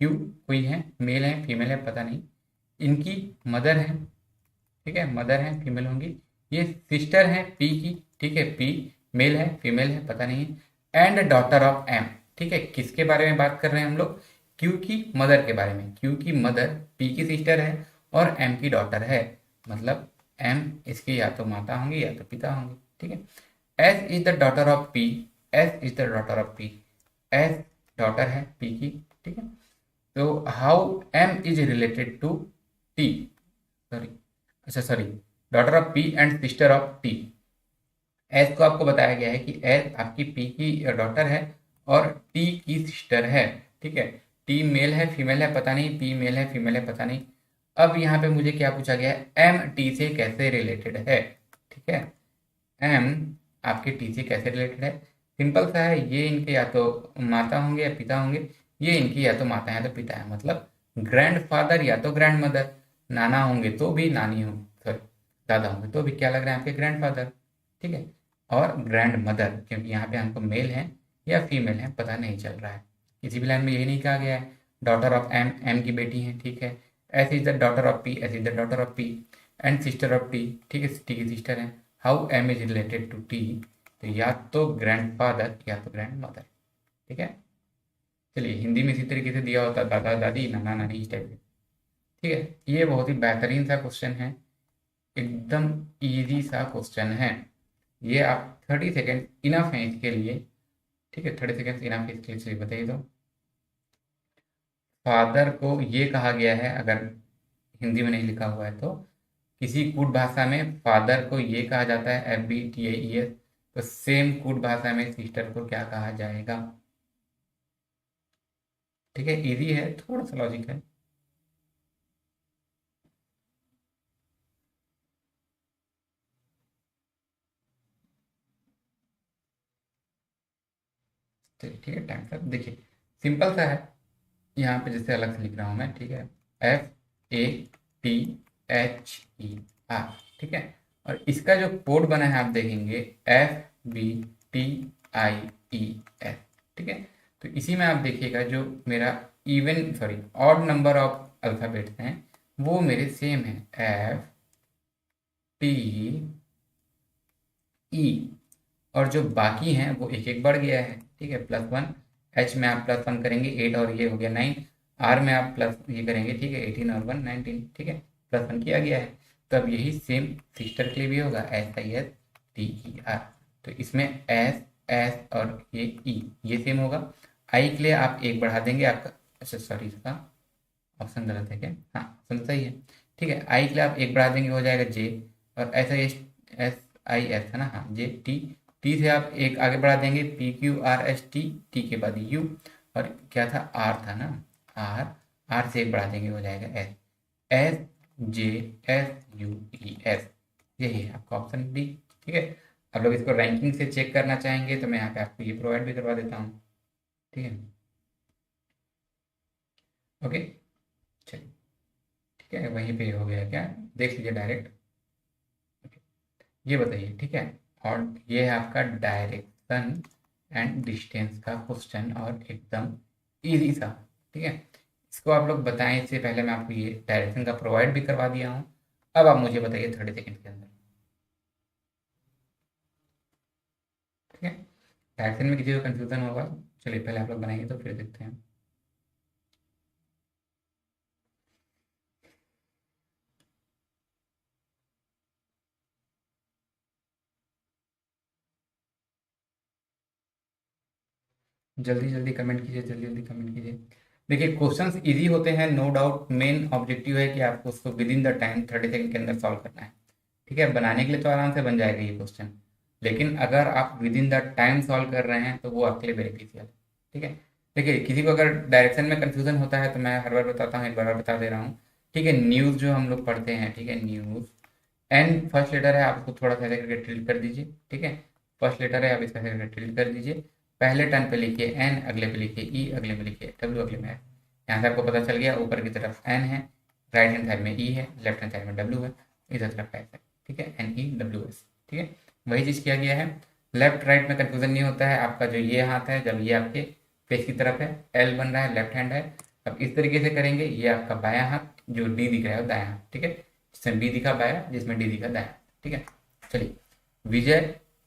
क्यू कोई है, मेल है फीमेल है पता नहीं, इनकी मदर है। ठीक है, मदर है फीमेल होंगी, ये सिस्टर है पी की। ठीक है, पी मेल है फीमेल है पता नहीं है। And daughter of M. ठीक है, किसके बारे में बात कर रहे हैं हम लोग? क्यू की मदर के बारे में। क्यू की मदर पी की सिस्टर है और एम की डॉटर है, मतलब एम इसकी या तो माता होंगी या तो पिता होंगे। ठीक है, S is the daughter of P. S is the daughter of P. S daughter है पी की। ठीक है, तो how M is related to T, sorry, अच्छा sorry, daughter of P and sister of T. S को आपको बताया गया है कि एस आपकी पी की डॉटर है और टी की सिस्टर है। ठीक है, टी मेल है फीमेल है पता नहीं, पी मेल है फीमेल है पता नहीं। अब यहाँ पे मुझे क्या पूछा गया है? एम टी से कैसे रिलेटेड है? ठीक है, एम आपके टी से कैसे रिलेटेड है? सिंपल सा है, ये इनके या तो माता होंगे या पिता होंगे, ये इनकी या तो माता है या तो पिता है, मतलब ग्रैंड फादर या तो ग्रैंड मदर। नाना होंगे तो भी नानी होंगे, सॉरी दादा होंगे तो भी क्या लग रहा है आपके? Grand father. ठीक है, और ग्रैंड मदर, क्योंकि यहाँ पे हमको मेल है या फीमेल है पता नहीं चल रहा है। किसी भी लाइन में यही नहीं कहा गया है। डॉटर ऑफ एम, एम की बेटी है। ठीक है, S is the daughter of P, S is the daughter of P and sister of T. ठीक है, टी की सिस्टर है। How M is related to T, तो या तो ग्रैंड फादर या तो ग्रैंड मदर। ठीक है, चलिए हिंदी में इसी तरीके से दिया होता, दादा दादी नाना नानी इस टाइप से। ठीक है, ये बहुत ही बेहतरीन सा क्वेश्चन है, एकदम इजी सा क्वेश्चन है। ये आप 30 सेकेंड इनफ है इसके लिए। ठीक है, 30 सेकेंड इनफ है इसके लिए। चलिए बताइए तो, फादर को ये कहा गया है, अगर हिंदी में नहीं लिखा हुआ है तो, किसी कूट भाषा में फादर को ये कहा जाता है FBTAES, तो सेम कूट भाषा में सिस्टर को क्या कहा जाएगा? ठीक है, इजी है, थोड़ा सा लॉजिक है। चलिए ठीक है, टाइम सर। देखिए सिंपल सा है, यहाँ पे जैसे अलग से लिख रहा हूँ मैं। ठीक है, FATHER। ठीक है, और इसका जो कोड बना है आप देखेंगे FBTIES। ठीक है, तो इसी में आप देखिएगा जो मेरा even sorry odd number of alphabets हैं वो मेरे सेम है, FTE, और जो बाकी हैं वो एक एक बढ़ गया है। ठीक है, +1, H में आप +1 करेंगे 8 और ये हो गया 9, R में आप प्लस ये करेंगे। ठीक है, 18 और 1 19। ठीक है, +1 किया गया है। तो अब यही सेम सिस्टर के लिए भी होगा, SISTER। तो इसमें S S और ये E ये सेम होगा। आई के लिए आप एक बढ़ा देंगे आपका, अच्छा सॉरी इसका ऑप्शन गलत है क्या? हाँ ऑप्शन सही है। ठीक है, आई के लिए आप एक बढ़ा देंगे हो जाएगा J, और SISIS है ना, हाँ JT। टी से आप एक आगे बढ़ा देंगे PQRST, टी के बाद U, और क्या था? R था ना, R। R से एक बढ़ा देंगे हो जाएगा S, SJSUES। यही है आपका ऑप्शन डी। ठीक है, आप लोग इसको रैंकिंग से चेक करना चाहेंगे तो मैं यहाँ पे आपको ये प्रोवाइड भी करवा देता हूँ। ठीक है, ओके, चलिए ठीक है, वहीं पे हो गया क्या, देख लीजिए डायरेक्ट। ये बताइए, ठीक है, और ये है आपका डायरेक्शन एंड डिस्टेंस का क्वेश्चन, और एकदम इजी सा। ठीक है, इसको आप लोग बताएं, इससे पहले मैं आपको ये डायरेक्शन का प्रोवाइड भी करवा दिया हूँ। अब आप मुझे बताइए 30 सेकेंड के अंदर। ठीक है, डायरेक्शन में किसी को कंफ्यूजन होगा, चलिए पहले आप लोग बनाएंगे तो फिर देखते हैं। जल्दी जल्दी कमेंट कीजिए, जल्दी जल्दी कमेंट कीजिए। देखिए क्वेश्चंस इजी होते हैं, नो डाउट। मेन ऑब्जेक्टिव है कि आपको उसको with in the time 30 second के अंदर सॉल्व करना है। ठीक है, बनाने के लिए तो आराम से बन जाएगा ये क्वेश्चन, लेकिन अगर आप with in the time solve कर रहे हैं तो वो आपके लिए बेनिफिशियल है। ठीक है, देखिए किसी को अगर डायरेक्शन में कंफ्यूजन होता है तो मैं हर बार बताता हूँ, एक बार और बता दे रहा हूँ। ठीक है, न्यूज़ जो हम लोग पढ़ते हैं, ठीक है, न्यूज़, एन फर्स्ट लेटर है, आप उसको थोड़ा सा ऐसे करके टिल्ट कर दीजिए। ठीक है, फर्स्ट लेटर है, आप इसका ऐसे करके टिल्ट कर दीजिए। पहले टर्न पे लिखिए एन, अगले पे लिखिए ई, अगले में लिखिए डब्ल्यू, अगले में है। यहाँ से आपको पता चल गया, ऊपर की तरफ एन है, राइट हैंड साइड में ई है, लेफ्ट हैंड साइड में डब्ल्यू है, इधर तरफ एस है। ठीक है, एन ई डब्ल्यू एस। ठीक है, वही चीज़ किया गया है। लेफ्ट राइट में कन्फ्यूजन नहीं होता है। आपका जो ये हाथ है, जब ये आपके फेस की तरफ है, एल बन रहा है, लेफ्ट हैंड है। अब इस तरीके से करेंगे, ये आपका बायां हाथ, जो डी दिख रहा है दायां हाथ। ठीक है, जिसमें बी दिखा बायां, जिसमें डी दिखा दायां। ठीक है, चलिए। विजय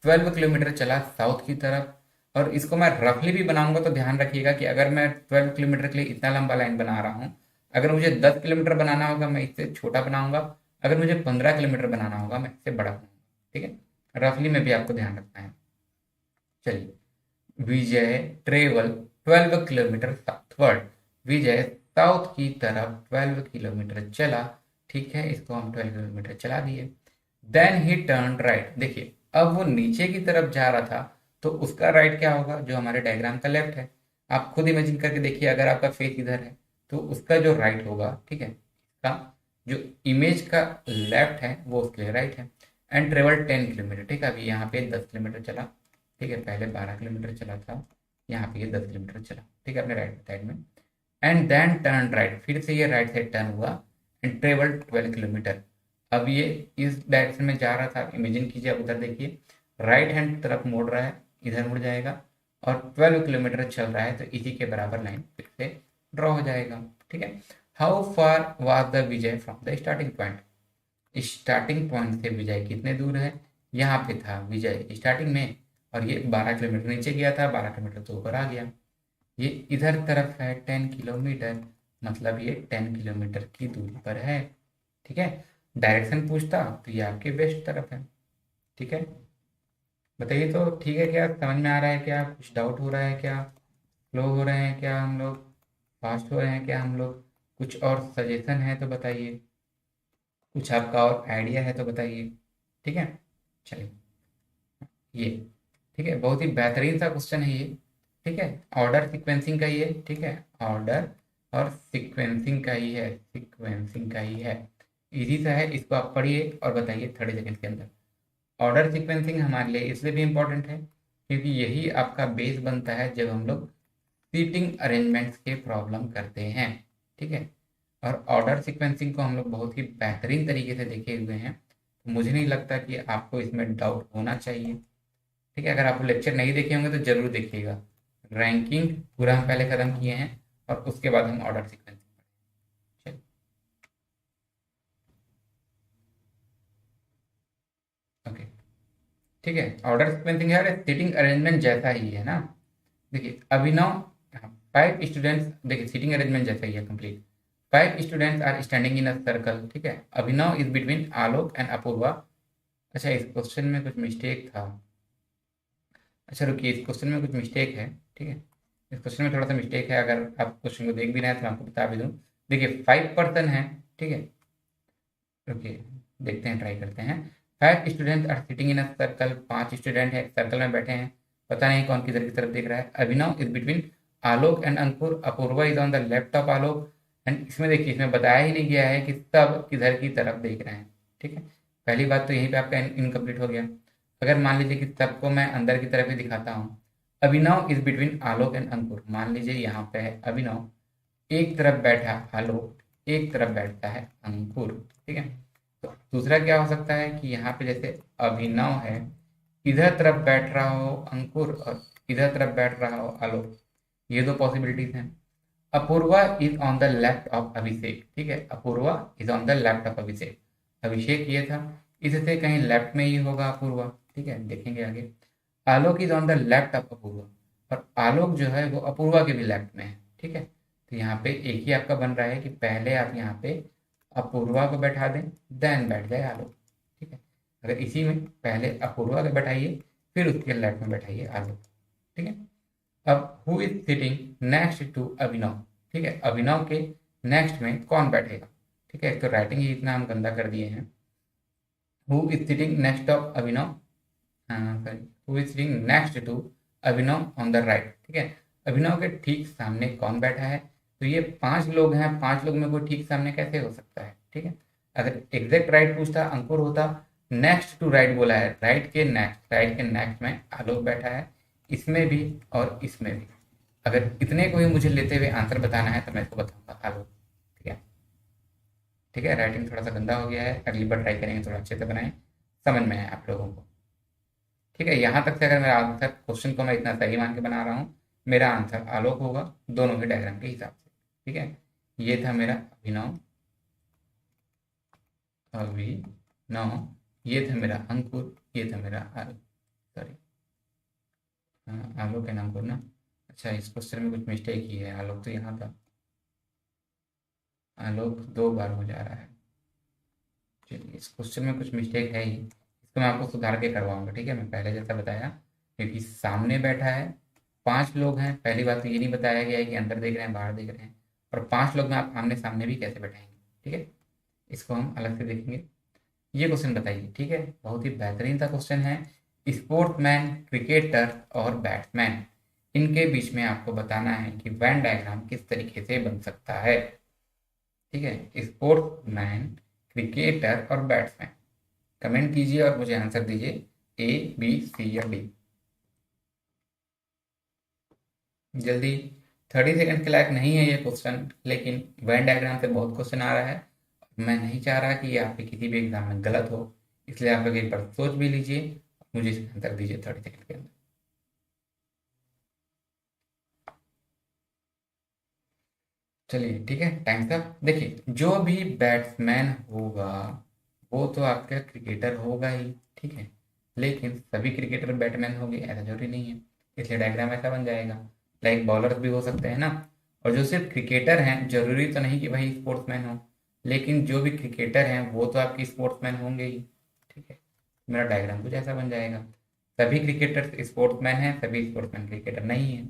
12 किलोमीटर चला साउथ की तरफ। और इसको मैं रफली भी बनाऊंगा तो ध्यान रखिएगा कि अगर मैं 12 किलोमीटर के लिए इतना लंबा लाइन बना रहा हूँ, अगर मुझे 10 किलोमीटर बनाना होगा मैं इससे छोटा बनाऊंगा, अगर मुझे 15 किलोमीटर बनाना होगा मैं इससे बड़ा बनाऊंगा। ठीक है, रफली में भी आपको ध्यान रखना है। चलिए, विजय ट्रेवल 12 किलोमीटर साउथवर्ड। विजय साउथ की तरफ 12 किलोमीटर चला। ठीक है, इसको हम 12 किलोमीटर चला दिए। देन ही टर्न राइट। देखिए अब वो नीचे की तरफ जा रहा था, तो उसका राइट क्या होगा, जो हमारे डायग्राम का लेफ्ट है। आप खुद इमेजिन करके देखिए, अगर आपका फेस इधर है तो उसका जो राइट होगा, ठीक है, इसका जो इमेज का लेफ्ट है वो उसके लिए राइट है। And travel 10 kilometre. ठीक है, अभी यहाँ पे 10 किलोमीटर चला। ठीक है, पहले 12 किलोमीटर चला था, यहाँ पे ये 10 किलोमीटर चला। ठीक है, अपने राइट साइड में। एंड देन टर्न राइट, फिर से ये राइट साइड टर्न हुआ एंड ट्रेवल 12 किलोमीटर। अब ये इस डायरेक्शन में जा रहा था, इमेजिन कीजिए, अब उधर देखिए, राइट हैंड तरफ मोड़ रहा है, इधर मुड़ जाएगा, और 12 किलोमीटर चल रहा है, तो इसी के बराबर लाइन फिर से ड्रॉ हो जाएगा। ठीक है, how far was the Vijay from the starting point. Starting point से विजय कितने दूर है, यहाँ पे था विजय स्टार्टिंग में, और ये 12 किलोमीटर नीचे गया था, 12 किलोमीटर तो ऊपर आ गया। ये इधर तरफ है 10 किलोमीटर, मतलब ये 10 किलोमीटर की दूरी पर है। ठीक है, डायरेक्शन पूछता तो ये आपके वेस्ट तरफ है। ठीक है, बताइए तो ठीक है, क्या समझ में आ रहा है, क्या कुछ डाउट हो रहा है, क्या स्लो हो रहे हैं, क्या हम लोग फास्ट हो रहे हैं, क्या हम लोग, कुछ और सजेशन है तो बताइए, कुछ आपका और आइडिया है तो बताइए। ठीक है, चलिए, ये ठीक है, बहुत ही बेहतरीन सा क्वेश्चन है ये। ठीक है, ऑर्डर सीक्वेंसिंग का ही है। ठीक है, ऑर्डर और सीक्वेंसिंग का ही है, सीक्वेंसिंग का ही है। इजी सा है, इसको आप पढ़िए और बताइए 30 सेकंड के अंदर। ऑर्डर सीक्वेंसिंग हमारे लिए इसलिए भी इम्पोर्टेंट है क्योंकि यही आपका बेस बनता है जब हम लोग सीटिंग अरेंजमेंट्स के प्रॉब्लम करते हैं। ठीक है, और ऑर्डर सीक्वेंसिंग को हम लोग बहुत ही बेहतरीन तरीके से देखे हुए हैं, तो मुझे नहीं लगता कि आपको इसमें डाउट होना चाहिए। ठीक है, अगर आप लेक्चर नहीं देखे होंगे तो जरूर देखिएगा। रैंकिंग पूरा हम पहले खत्म किए हैं और उसके बाद हम ऑर्डर सीक्वेंसिंग पढ़ेंगे। ओके, ठीक है, ऑर्डर सीक्वेंसिंग यार सीटिंग अरेंजमेंट जैसा ही है ना। देखिए अभिनव, 5 स्टूडेंट्स, देखिए सीटिंग अरेंजमेंट जैसा ही है complete. 5 students are standing in a circle. ठीक है, Abhinav is between Alok and Apoorva. अच्छा, इस क्वेश्चन में कुछ मिस्टेक था। अच्छा रुकिए, इस क्वेश्चन में कुछ मिस्टेक है। ठीक है, इस क्वेश्चन में थोड़ा सा मिस्टेक है, अगर आप क्वेश्चन को देख भी रहे हैं तो मैं आपको बता भी दूँ। देखिए 5 पर्सन है। ठीक है, रुकिए, देखते हैं, ट्राई करते हैं। 5 student are sitting in a circle. 5 student है, सर्कल में बैठे हैं, पता नहीं कौन किधर की तरफ देख रहा है। Abhinav is between Alok and Ankur, Apoorva is on the left of Alok. And इसमें देखिए, इसमें बताया ही नहीं गया है कि सब किधर की तरफ देख रहे हैं। ठीक है, पहली बात तो यहीं पे आपका इनकम्प्लीट हो गया। अगर मान लीजिए कि सबको मैं अंदर की तरफ ही दिखाता हूँ, अभिनव इज बिटवीन आलोक एंड अंकुर, मान लीजिए यहाँ पे है अभिनव, एक तरफ बैठा आलोक, एक तरफ बैठता है अंकुर। ठीक है, तो दूसरा क्या हो सकता है कि यहाँ पे जैसे अभिनव है, इधर तरफ बैठ रहा हो अंकुर और इधर तरफ बैठ रहा हो आलोक, ये दो पॉसिबिलिटीज हैं। Apoorva is on the left of Abhishek. ठीक है, Apoorva is on the left of Abhishek, Abhishek ये था, इससे कहीं लेफ्ट में ही होगा अपूर्वा। ठीक है, देखेंगे आगे। Alok is on the left of Apoorva, और आलोक जो है वो अपूर्वा के भी लेफ्ट में है। ठीक है, तो यहाँ पे एक ही आपका बन रहा है कि पहले आप यहाँ पे अपूर्वा को बैठा दें, देन बैठ जाए आलोक। ठीक है, अगर इसी में पहले अपूर्वा को बैठाइए, फिर उसके लेफ्ट में बैठाइए आलोक। ठीक है, अब who is sitting next to Abhinav. ठीक है, अभिनव के नेक्स्ट में कौन बैठेगा। ठीक है, तो राइटिंग ही इतना हम गंदा कर दिए हैं। Who is sitting next of Abhinav, sorry, who is sitting next to Abhinav on the right. ठीक है, अभिनव के ठीक सामने कौन बैठा है? तो ये 5 लोग हैं, 5 लोग में कोई ठीक सामने कैसे हो सकता है? ठीक है, अगर एग्जैक्ट राइट पूछता अंकुर होता। नेक्स्ट टू राइट बोला है, राइट के नेक्स्ट में आलोक बैठा है, इसमें भी और इसमें भी। अगर इतने को ही मुझे लेते हुए आंसर बताना है तो मैं इसको बताऊंगा आलोक। ठीक है, ठीक है, राइटिंग थोड़ा सा गंदा हो गया है, अगली बार ट्राई करेंगे थोड़ा अच्छे से बनाएं, समझ में है आप लोगों को। ठीक है, यहाँ तक से अगर मेरा आंसर क्वेश्चन को मैं इतना सही मान के बना रहा हूँ, मेरा आंसर आलोक होगा दोनों के डायग्राम के हिसाब से। ठीक है, ये था मेरा अभिनव, अभिनव, ये था मेरा अंकुर, ये था मेरा आलोक, सॉरी आलोक है नाम अंकुर ना। अच्छा, इस क्वेश्चन में कुछ मिस्टेक ही है, आलोक तो यहाँ था, आलोक 2 बार हो जा रहा है। चलिए, इस क्वेश्चन में कुछ मिस्टेक है ही, इसको मैं आपको सुधार के करवाऊंगा। ठीक है, मैं पहले जैसा बताया, क्योंकि सामने बैठा है, 5 लोग हैं, पहली बात तो ये नहीं बताया गया है कि अंदर देख रहे हैं बाहर देख रहे हैं, और 5 लोग में आप आमने सामने भी कैसे बैठाएंगे? ठीक है, इसको हम अलग से देखेंगे। ये क्वेश्चन बताइए, ठीक है, बहुत ही बेहतरीन सा क्वेश्चन है। स्पोर्ट्समैन, क्रिकेटर और बैट्समैन, इनके बीच में आपको बताना है कि वेन डायग्राम किस तरीके से बन सकता है। ठीक है, स्पोर्ट्समैन, क्रिकेटर और बैट्समैन, कमेंट कीजिए और मुझे आंसर दीजिए, ए बी सी या डी, जल्दी। 30 सेकंड के लायक नहीं है ये क्वेश्चन, लेकिन वेन डायग्राम से बहुत क्वेश्चन आ रहा है, मैं नहीं चाह रहा कि ये आपके किसी भी एग्जाम में गलत हो, इसलिए आप लोग एक बार सोच भी लीजिए, मुझे इसका आंसर दीजिए 30 सेकंड के अंदर। चलिए, ठीक है, टाइम अप। देखिए, जो भी बैट्समैन होगा वो तो आपका क्रिकेटर होगा ही, ठीक है, लेकिन सभी क्रिकेटर बैट्समैन होंगे ऐसा जरूरी नहीं है, इसलिए डायग्राम ऐसा बन जाएगा। लाइक बॉलर्स भी हो सकते हैं ना, और जो सिर्फ क्रिकेटर हैं जरूरी तो नहीं कि भाई स्पोर्ट्समैन हो, लेकिन जो भी क्रिकेटर हैं वो तो आपके स्पोर्ट्समैन होंगे ही। ठीक है, मेरा डायग्राम कुछ ऐसा बन जाएगा, सभी क्रिकेटर स्पोर्ट्समैन हैं, सभी स्पोर्ट्समैन क्रिकेटर नहीं है,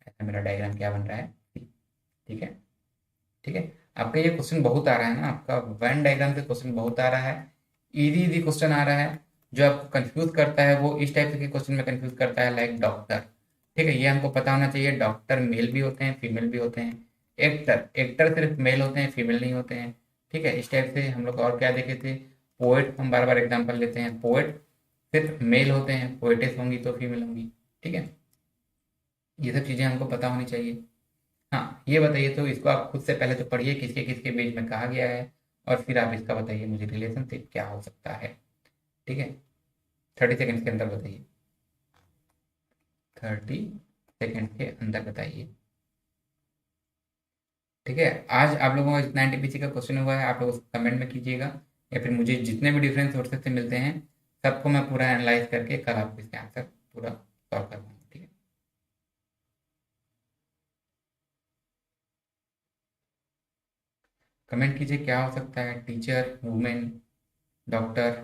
ऐसा मेरा डायग्राम क्या बन रहा है? ठीक है, ठीक है, आपका ये क्वेश्चन बहुत आ रहा है ना, आपका वेन डायग्राम से क्वेश्चन बहुत आ रहा है, इजी इजी क्वेश्चन आ रहा है। जो आपको कंफ्यूज करता है वो इस टाइप के क्वेश्चन में कंफ्यूज करता है, लाइक डॉक्टर। ठीक है, ये हमको पता होना चाहिए, डॉक्टर मेल भी होते हैं फीमेल भी होते हैं। एक्टर, एक्टर सिर्फ मेल होते हैं फीमेल नहीं होते हैं। ठीक है, इस टाइप से हम लोग और क्या देखे थे, पोएट, हम बार बार एग्जाम्पल लेते हैं, पोएट सिर्फ मेल होते हैं, पोएटेस होंगी तो फीमेल होंगी। ठीक है, ये सब चीज़ें हमको पता होनी चाहिए। हाँ, ये बताइए, तो इसको आप खुद से पहले तो पढ़िए किसके किसके बीच में कहा गया है, और फिर आप इसका बताइए मुझे रिलेशनशिप क्या हो सकता है। ठीक है, 30 सेकेंड के अंदर बताइए, 30 सेकेंड के अंदर बताइए। ठीक है, आज आप लोगों का जितना एनटीपीसी का क्वेश्चन हुआ है आप लोग उसको कमेंट में कीजिएगा, या फिर मुझे जितने भी डिफरेंस सोर्सेज से मिलते हैं सबको मैं पूरा एनालाइज करके कल आपको इसके आंसर पूरा सॉल्व करवाऊंगा। ठीक है, कमेंट कीजिए क्या हो सकता है, टीचर, वुमेन, डॉक्टर।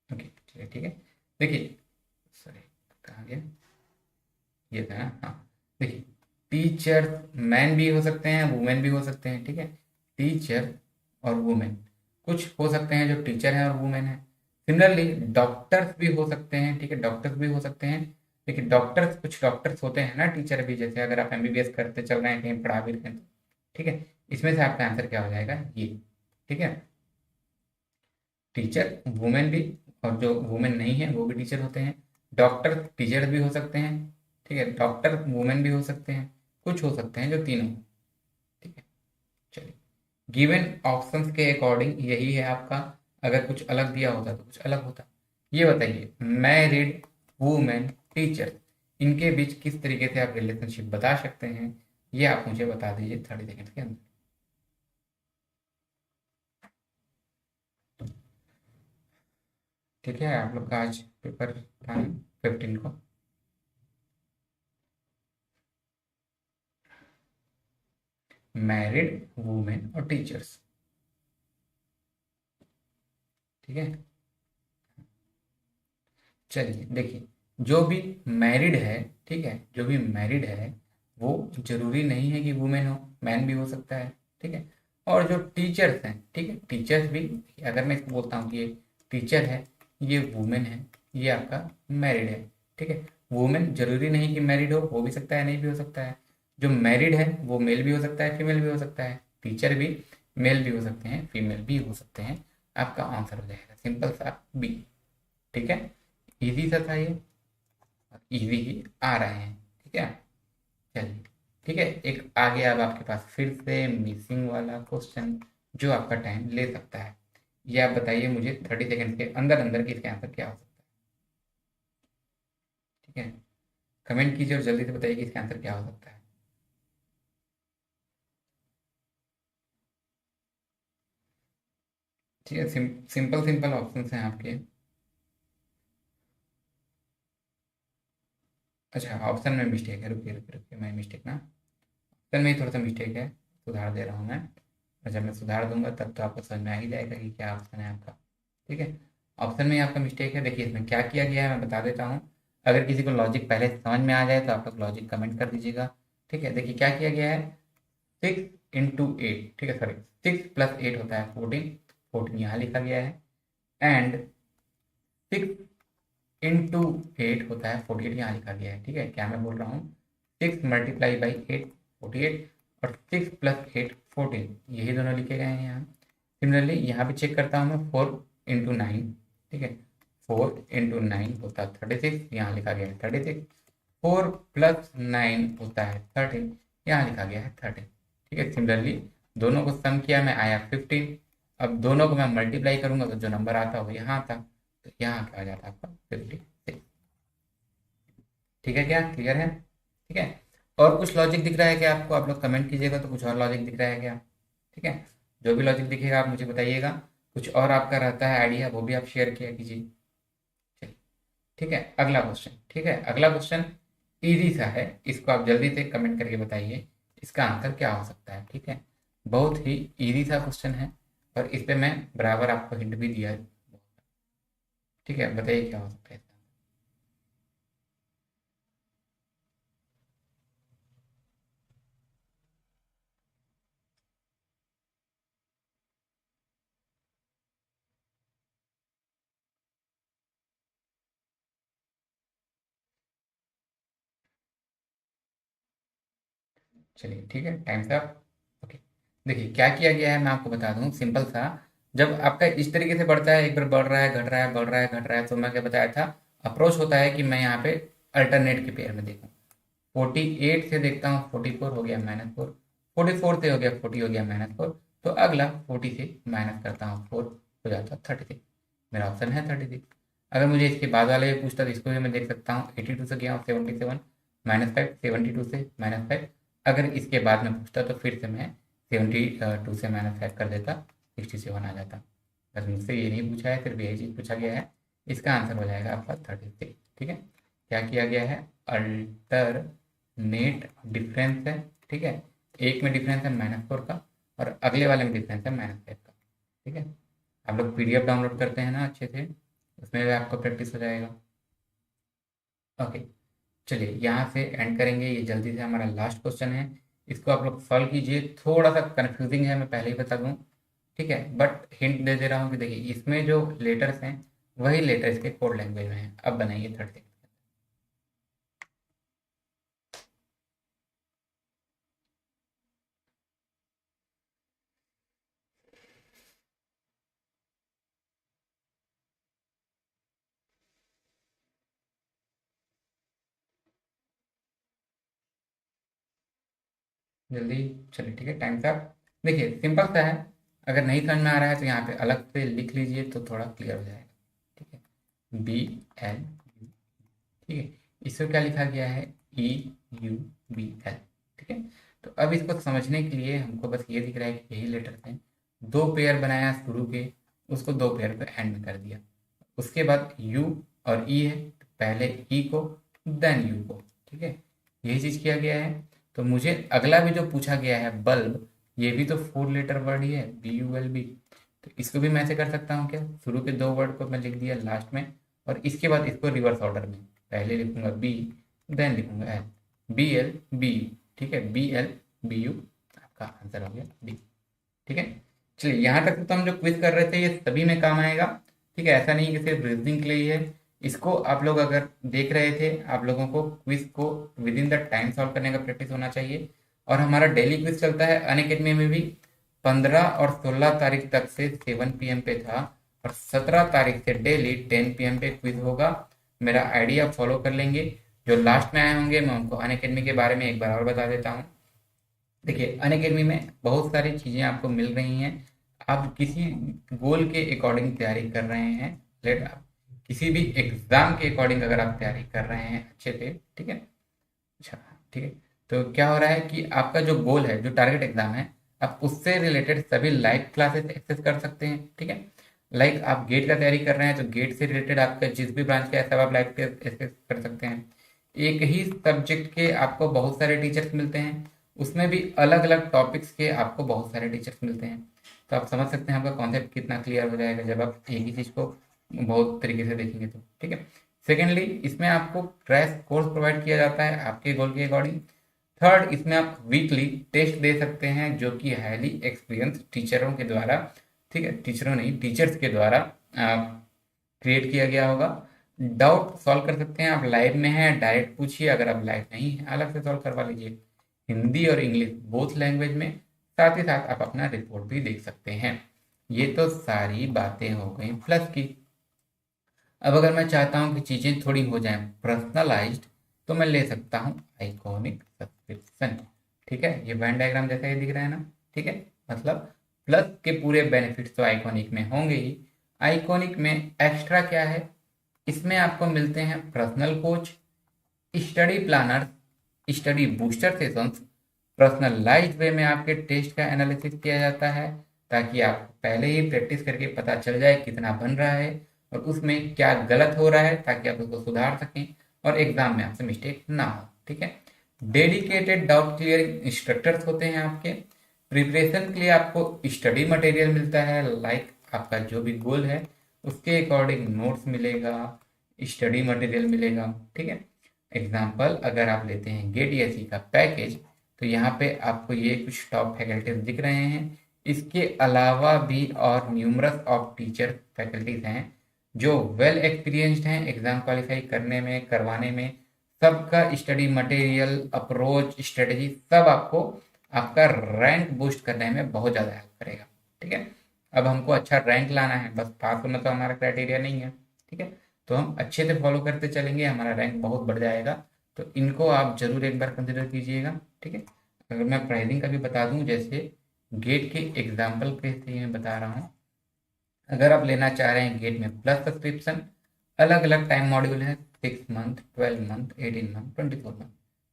ओके, चलिए, ठीक है, देखिए, सॉरी, कहाँ गया, ये था ना, हाँ, देखिए, टीचर मैन भी हो सकते हैं, वुमेन भी हो सकते हैं। ठीक है, टीचर और वुमेन, कुछ हो सकते हैं जो टीचर हैं और वुमेन है। सिमिलरली डॉक्टर्स भी हो सकते हैं, ठीक है, डॉक्टर्स भी हो सकते हैं, लेकिन डॉक्टर्स, कुछ डॉक्टर्स होते हैं ना टीचर भी, जैसे अगर आप एमबीबीएस करते चल रहे हैं कहीं पढ़ा भी रहे हैं तो। ठीक है, इसमें से आपका आंसर क्या हो जाएगा, ये। ठीक है, टीचर वुमेन भी, और जो वुमेन नहीं है वो भी टीचर होते हैं। डॉक्टर टीचर भी हो सकते हैं, ठीक है, डॉक्टर वुमेन भी हो सकते हैं, कुछ हो सकते हैं जो तीनों। ठीक है, चलिए, गिवन ऑप्शंस के अकॉर्डिंग यही है आपका, अगर कुछ अलग दिया होता तो कुछ अलग होता। ये बताइए, मैरिड, वुमेन, टीचर, इनके बीच किस तरीके से आप रिलेशनशिप बता सकते हैं, ये आप मुझे बता दीजिए 30 सेकेंड के अंदर। ठीक है, आप लोग का आज पेपर था 15 को। मैरिड, वुमेन और टीचर्स। ठीक है, चलिए देखिए, जो भी मैरिड है, ठीक है, जो भी मैरिड है वो जरूरी नहीं है कि वुमेन हो, मैन भी हो सकता है। ठीक है, और जो टीचर्स हैं, ठीक है, टीचर्स भी, अगर मैं इसको बोलता हूँ कि ये टीचर है, ये वुमेन है, ये आपका मैरिड है। ठीक है, वुमेन जरूरी नहीं कि मैरिड हो, भी सकता है, नहीं भी हो सकता है। जो मैरिड है वो मेल भी हो सकता है, फीमेल भी हो सकता है। टीचर भी मेल भी हो सकते हैं, फीमेल भी हो सकते हैं। आपका आंसर हो जाएगा सिंपल सा बी। ठीक है, इजी सा था ये, इजी ही आ रहे हैं। ठीक है, चलिए ठीक है, एक आ गया अब आपके पास फिर से मिसिंग वाला क्वेश्चन जो आपका टाइम ले सकता है। ये आप बताइए मुझे 30 सेकंड के अंदर अंदर कि इसका आंसर क्या हो सकता है। ठीक है, कमेंट कीजिए और जल्दी से बताइए कि इसका आंसर क्या हो सकता है। ठीक है, सिंपल सिंपल ऑप्शन हैं आपके। अच्छा, ऑप्शन में मिस्टेक है, रुकिए रुकिए रुकिए, मैं मिस्टेक ना, ऑप्शन में ही थोड़ा सा मिस्टेक है, सुधार दे रहा हूँ मैं। और जब मैं सुधार दूंगा तब तो आपको समझ में आ ही जाएगा कि क्या ऑप्शन है आपका। ठीक है, ऑप्शन में ही आपका मिस्टेक है। देखिए इसमें क्या किया गया है मैं बता देता हूँ। अगर किसी को लॉजिक पहले से समझ में आ जाए तो आप लोग लॉजिक कमेंट कर दीजिएगा। ठीक है, देखिए क्या किया गया है। 6 × 8, ठीक है, सॉरी 6 + 8 होता है 14, 14 यहाँ लिखा गया है। एंड 6 × 8 होता है 48, यहाँ लिखा गया है। ठीक है, क्या मैं बोल रहा हूँ, 6 × 8 48, और 6 + 8 14, यही दोनों लिखे गए हैं यहाँ। सिमिलरली यहाँ पे चेक करता हूँ मैं, 4 × 9, ठीक है, 4 × 9 होता है 36, यहाँ लिखा गया है 36। 4 + 9 होता है 13, यहाँ लिखा गया है 13। ठीक है, सिमिलरली दोनों को सम किया मैं, आया 15। अब दोनों को मैं मल्टीप्लाई करूंगा तो जो नंबर आता है वो यहाँ आता, तो यहाँ क्या आ जाता है आपका 56। ठीक है, क्या क्लियर है। ठीक है, और कुछ लॉजिक दिख रहा है क्या आपको, आप लोग कमेंट कीजिएगा तो कुछ और लॉजिक दिख रहा है क्या। ठीक है, जो भी लॉजिक दिखेगा आप मुझे बताइएगा। कुछ और आपका रहता है आइडिया वो भी आप शेयर किया कीजिए। चलिए, ठीक है, अगला क्वेश्चन। ठीक है, अगला क्वेश्चन इजी सा है, इसको आप जल्दी से कमेंट करके बताइए इसका आंसर क्या हो सकता है। ठीक है, बहुत ही इजी सा क्वेश्चन है, और इस पे मैं बराबर आपको हिंट भी दिया है। ठीक है, बताइए क्या हो सकता है इसका। चलिए ठीक है, टाइम से आप, ओके। देखिए क्या किया गया है मैं आपको बता दूं, सिंपल सा। जब आपका इस तरीके से बढ़ता है, एक बार बढ़ रहा है, घट रहा है, बढ़ रहा है, घट रहा है, तो मैं क्या बताया था, अप्रोच होता है कि मैं यहाँ पे अल्टरनेट के पेयर में देखूँ। 48 से देखता हूँ 44 हो गया -4, 44 से हो गया 40 हो गया -4, तो अगला 40 से माइनस करता हूँ 4, हो जाता है 36। मेरा ऑप्शन है 36। अगर मुझे इसके बाद वाले भी पूछता तो इसको भी मैं देख सकता हूँ, 82 से गया हूँ 77, -5, 72 से -5। अगर इसके बाद में पूछता तो फिर से मैं 72 से -5 कर देता, 67 आ जाता। बस मुझसे ये नहीं पूछा है, सिर्फ यही चीज़ पूछा गया है। इसका आंसर हो जाएगा आपका 36। ठीक है, क्या किया गया है, अल्टर नेट डिफरेंस है। ठीक है, एक में डिफरेंस है -4 का, और अगले वाले में डिफरेंस है -5 का। ठीक है, आप लोग पीडीएफ डाउनलोड करते हैं ना अच्छे से, उसमें भी आपको प्रैक्टिस हो जाएगा। ओके, चलिए यहाँ से एंड करेंगे, ये जल्दी से हमारा लास्ट क्वेश्चन है। इसको आप लोग सॉल्व कीजिए, थोड़ा सा कंफ्यूजिंग है मैं पहले ही बता दूं। ठीक है, बट हिंट दे दे रहा हूँ कि देखिए इसमें जो लेटर्स हैं वही लेटर्स के कोड लैंग्वेज में हैं। अब बनाइए 30। जल्दी, चलिए ठीक है, टाइम से आप देखिए, सिंपल सा है। अगर नहीं समझ में आ रहा है तो यहाँ पे अलग से लिख लीजिए तो थोड़ा क्लियर हो जाएगा। ठीक है, BL, ठीक है, इसको क्या लिखा गया है, EUBL। ठीक है, तो अब इसको समझने के लिए हमको बस ये दिख रहा है कि यही लेटर हैं, दो पेयर बनाया शुरू के, उसको दो पेयर पे एंड में कर दिया। उसके बाद U और E है, तो पहले E को देन U को। ठीक है, यही चीज किया गया है। तो मुझे अगला भी जो पूछा गया है बल्ब, ये भी तो 4 लेटर वर्ड ही है, BULB। तो इसको भी मैं ऐसे कर सकता हूँ क्या, शुरू के दो वर्ड को मैं लिख दिया लास्ट में, और इसके बाद इसको रिवर्स ऑर्डर में, पहले लिखूंगा B, देन लिखूंगा L, BL BU। ठीक है, BL BU, आपका आंसर हो गया B। ठीक है, चलिए यहाँ तक तो हम जो क्विज कर रहे थे ये सभी में काम आएगा। ठीक है, ऐसा नहीं कि सिर्फ रीजनिंग के लिए ही है, इसको आप लोग अगर देख रहे थे, आप लोगों को क्विज को with in the time solve करने का प्रैक्टिस होना चाहिए। और हमारा डेली क्विज चलता है अनअकैडमी में भी। 15 और 16 तारीख तक से 7 PM पे था, और 17 तारीख से डेली 10 PM पे क्विज होगा। मेरा आईडी आप फॉलो कर लेंगे। जो लास्ट में आए होंगे मैं उनको अनअकैडमी के बारे में एक बार और बता देता हूँ। देखिए, अनअकैडमी में बहुत सारी चीज़ें आपको मिल रही हैं। आप किसी गोल के अकॉर्डिंग तैयारी कर रहे हैं, लेट आप किसी भी एग्जाम के अकॉर्डिंग अगर आप तैयारी कर रहे हैं अच्छे से, ठीक है। अच्छा, ठीक है। तो क्या हो रहा है कि आपका जो गोल है, जो टारगेट एग्जाम है, आप उससे रिलेटेड सभी लाइव क्लासेस एक्सेस कर सकते हैं, ठीक है। लाइक आप गेट का तैयारी कर रहे हैं तो गेट से रिलेटेड आपका जिस भी ब्रांच का है सब आप लाइव एक्सेस कर सकते हैं। एक ही सब्जेक्ट के आपको बहुत सारे टीचर्स मिलते हैं, उसमें भी अलग अलग टॉपिक्स के आपको बहुत सारे टीचर्स मिलते हैं। तो आप समझ सकते हैं आपका कॉन्सेप्ट कितना क्लियर हो जाएगा जब आप एक ही चीज़ को बहुत तरीके से देखेंगे तो, ठीक है। सेकेंडली, इसमें आपको क्रैश कोर्स प्रोवाइड किया जाता है आपके गोल के अकॉर्डिंग। थर्ड, इसमें आप वीकली टेस्ट दे सकते हैं जो कि हाईली एक्सपीरियंस टीचरों के द्वारा, ठीक है, टीचरों नहीं, टीचर्स के द्वारा क्रिएट किया गया होगा। डाउट सॉल्व कर सकते हैं, आप लाइव में हैं डायरेक्ट पूछिए, अगर आप लाइव नहीं हैं अलग से सॉल्व करवा लीजिए, हिंदी और इंग्लिश बोथ लैंग्वेज में। साथ ही साथ आप अपना रिपोर्ट भी देख सकते हैं। ये तो सारी बातें हो गई प्लस की। अब अगर मैं चाहता हूं कि चीज़ें थोड़ी हो जाएं पर्सनलाइज्ड, तो मैं ले सकता हूं आइकॉनिक सब्सक्रिप्शन, ठीक है। ये वेन डायग्राम जैसा ही दिख रहा है ना, ठीक है। मतलब प्लस के पूरे बेनिफिट्स तो आइकॉनिक में होंगे ही। आइकॉनिक में एक्स्ट्रा क्या है, इसमें आपको मिलते हैं personal coach, study planner, study booster sessions, personalised way में आपके टेस्ट का एनालिसिस किया जाता है, ताकि आप पहले ही प्रैक्टिस करके पता चल जाए कितना बन रहा है और उसमें क्या गलत हो रहा है, ताकि आप उसको सुधार सकें और एग्जाम में आपसे मिस्टेक ना हो, ठीक है। डेडिकेटेड डाउट क्लियरिंग इंस्ट्रक्टर्स होते हैं आपके। प्रिपरेशन के लिए आपको स्टडी मटेरियल मिलता है, लाइक आपका जो भी गोल है उसके अकॉर्डिंग नोट्स मिलेगा, स्टडी मटेरियल मिलेगा, ठीक है। एग्जाम्पल, अगर आप लेते हैं गेट ईएससी का पैकेज, तो यहाँ पे आपको ये कुछ टॉप फैकल्टीज दिख रहे हैं। इसके अलावा भी और न्यूमरस ऑफ टीचर फैकल्टीज हैं जो वेल एक्सपीरियंस्ड हैं एग्जाम क्वालिफाई करने में, करवाने में। सबका स्टडी मटेरियल, अप्रोच, स्ट्रेटजी सब आपको आपका रैंक बूस्ट करने में बहुत ज़्यादा हेल्प करेगा, ठीक है। अब हमको अच्छा रैंक लाना है, बस पास होना तो हमारा क्राइटेरिया नहीं है, ठीक है। तो हम अच्छे से फॉलो करते चलेंगे, हमारा रैंक बहुत बढ़ जाएगा। तो इनको आप जरूर एक बार कंसिडर कीजिएगा, ठीक है। अगर मैं प्राइसिंग का भी बता दूं, जैसे गेट के एग्जाम्पल के से मैं बता रहा हूँ। अगर आप लेना चाह रहे हैं गेट में प्लस सब्सक्रिप्शन, अलग अलग टाइम मॉड्यूल है, 6 मंथ, 12 मंथ, 18 मंथ, 24 मंथ,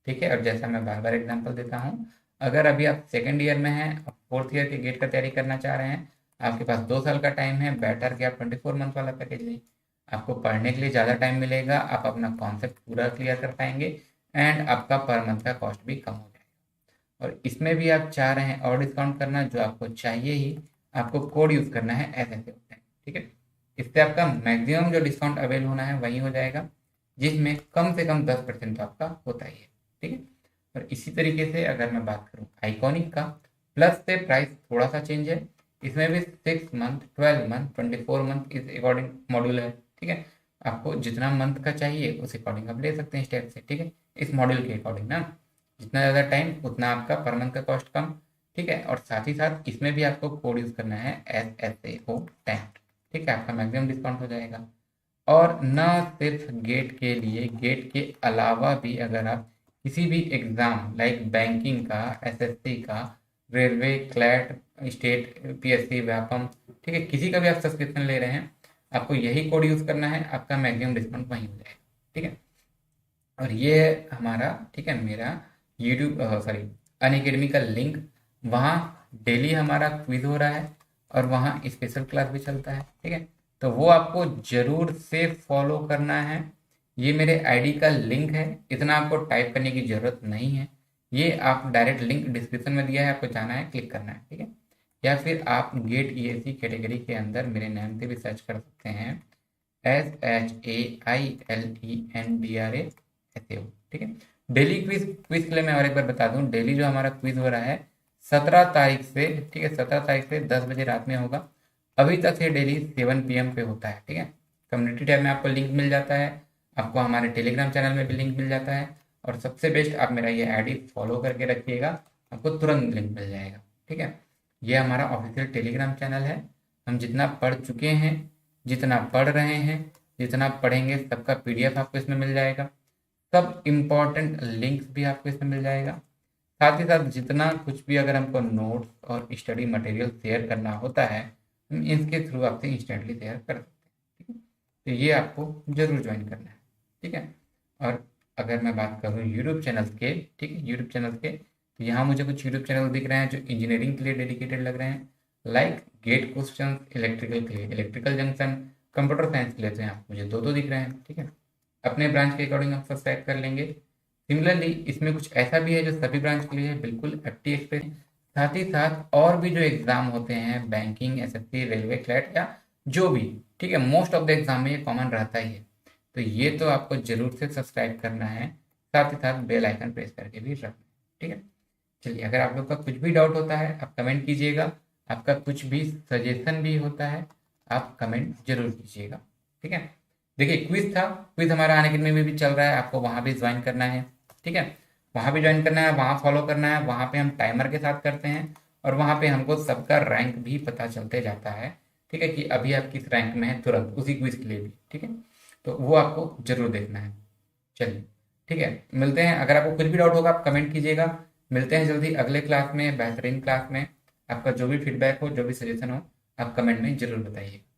ठीक है। और जैसा मैं बार बार एग्जाम्पल देता हूँ, अगर अभी आप सेकेंड ईयर में हैं, आप 4th ईयर के गेट का तैयारी करना चाह रहे हैं, आपके पास 2 साल का टाइम है, बेटर कि आप 24 मंथ वाला पैकेज लें। आपको पढ़ने के लिए ज़्यादा टाइम मिलेगा, आप अपना कॉन्सेप्ट पूरा क्लियर कर पाएंगे, एंड आपका पर मंथ का कॉस्ट भी कम हो जाएगा। और इसमें भी आप चाह रहे हैं और डिस्काउंट करना, जो आपको चाहिए ही, आपको कोड यूज़ करना है SSA, ठीक है। इससे आपका मैक्सिमम जो डिस्काउंट अवेल होना है वही हो जाएगा, जिसमें कम से कम 10% तो आपका होता ही है, ठीक है। और इसी तरीके से अगर मैं बात करूँ आइकॉनिक का, प्लस से प्राइस थोड़ा सा चेंज है, इसमें भी 6 मंथ, 12 मंथ, 24 मंथ इस अकॉर्डिंग मॉड्यूल है, ठीक है। आपको जितना मंथ का चाहिए उस अकॉर्डिंग आप ले सकते हैं स्टेप से, ठीक है। इस मॉड्यूल के अकॉर्डिंग ना, जितना ज़्यादा टाइम उतना आपका पर मंथ का कॉस्ट कम, ठीक है। और साथ ही साथ इसमें भी आपको कोड यूज़ करना है SSAO10, ठीक है, आपका मैक्सिमम डिस्काउंट हो जाएगा। और न सिर्फ गेट के लिए, गेट के अलावा भी अगर आप किसी भी एग्ज़ाम लाइक बैंकिंग का, SSC का, railway, CLAT, state, PSC, Vyapam, ठीक है, किसी का भी आप सब्सक्रिप्शन ले रहे हैं, आपको यही कोड यूज़ करना है, आपका मैक्सिमम डिस्काउंट वहीं हो जाएगा, ठीक है। और ये हमारा, ठीक है, मेरा यूट्यूब, सॉरी, अनअकैडमी का लिंक, वहाँ डेली हमारा क्विज हो रहा है और वहाँ स्पेशल क्लास भी चलता है, ठीक है। तो वो आपको जरूर से फॉलो करना है। ये मेरे आईडी का लिंक है, इतना आपको टाइप करने की ज़रूरत नहीं है। ये आप डायरेक्ट लिंक डिस्क्रिप्शन में दिया है, आपको जाना है, क्लिक करना है, ठीक है। या फिर आप गेट ईएससी कैटेगरी के अंदर मेरे नाम से भी सर्च कर सकते हैं, SHAILENDRA, ठीक है। डेली क्विज, क्विज के लिए मैं और एक बार बता दूं, डेली जो हमारा क्विज हो रहा है 17 तारीख से, ठीक है, 17 तारीख से 10 बजे रात में होगा। अभी तक ये डेली 7 PM पे होता है, ठीक है। कम्युनिटी टैब में आपको लिंक मिल जाता है, आपको हमारे टेलीग्राम चैनल में भी लिंक मिल जाता है, और सबसे बेस्ट आप मेरा ये आईडी फॉलो करके रखिएगा, आपको तुरंत लिंक मिल जाएगा। ठीक है, ये हमारा ऑफिशियल टेलीग्राम चैनल है। हम जितना पढ़ चुके हैं, जितना पढ़ रहे हैं, जितना पढ़ेंगे, सबका पीडीएफ आपको इसमें मिल जाएगा, सब इम्पॉर्टेंट लिंक्स भी आपको इसमें मिल जाएगा। साथ ही साथ जितना कुछ भी अगर हमको नोट्स और स्टडी मटेरियल शेयर करना होता है, हम इसके थ्रू आपसे इंस्टेंटली शेयर कर सकते हैं। ठीक है, तो ये आपको जरूर ज्वाइन करना है। ठीक है, और अगर मैं बात करूँ यूट्यूब चैनल्स के, ठीक है, यूट्यूब चैनल्स के, तो यहाँ मुझे कुछ यूट्यूब चैनल दिख रहे हैं जो इंजीनियरिंग के लिए डेडिकेटेड लग रहे हैं, लाइक गेट क्वेश्चन, इलेक्ट्रिकल के लिए इलेक्ट्रिकल जंक्शन, कंप्यूटर साइंस के लिए तो यहाँ मुझे दो दिख रहे हैं। ठीक है, अपने ब्रांच के अकॉर्डिंग आप सब्सक्राइब कर लेंगे। सिमिलरली इसमें कुछ ऐसा भी है जो सभी ब्रांच के लिए है, बिल्कुल एफटी एक्सप्रेस। साथ ही साथ और भी जो एग्जाम होते हैं, बैंकिंग, एसएससी, रेलवे, क्लैट या जो भी, ठीक है, मोस्ट ऑफ द एग्जाम में ये कॉमन रहता ही है। तो ये तो आपको जरूर से सब्सक्राइब करना है, साथ ही साथ बेल आइकन प्रेस करके भी रखना है। ठीक है, चलिए, अगर आप लोग का कुछ भी डाउट होता है आप कमेंट कीजिएगा, आपका कुछ भी सजेशन भी होता है आप कमेंट जरूर कीजिएगा। ठीक है, देखिए क्विज था, क्विज हमारा आने दिन में भी चल रहा है, आपको वहाँ भी ज्वाइन करना है। ठीक है, वहाँ भी ज्वाइन करना है, वहाँ फॉलो करना है, वहाँ पे हम टाइमर के साथ करते हैं, और वहाँ पे हमको सबका रैंक भी पता चलते जाता है। ठीक है, कि अभी आप किस रैंक में हैं तुरंत उसी क्विज के लिए भी। ठीक है, तो वो आपको जरूर देखना है। चलिए, ठीक है, मिलते हैं। अगर आपको कुछ भी डाउट होगा आप कमेंट कीजिएगा। मिलते हैं जल्दी अगले क्लास में, बेहतरीन क्लास में। आपका जो भी फीडबैक हो, जो भी सजेशन हो, आप कमेंट में जरूर बताइए।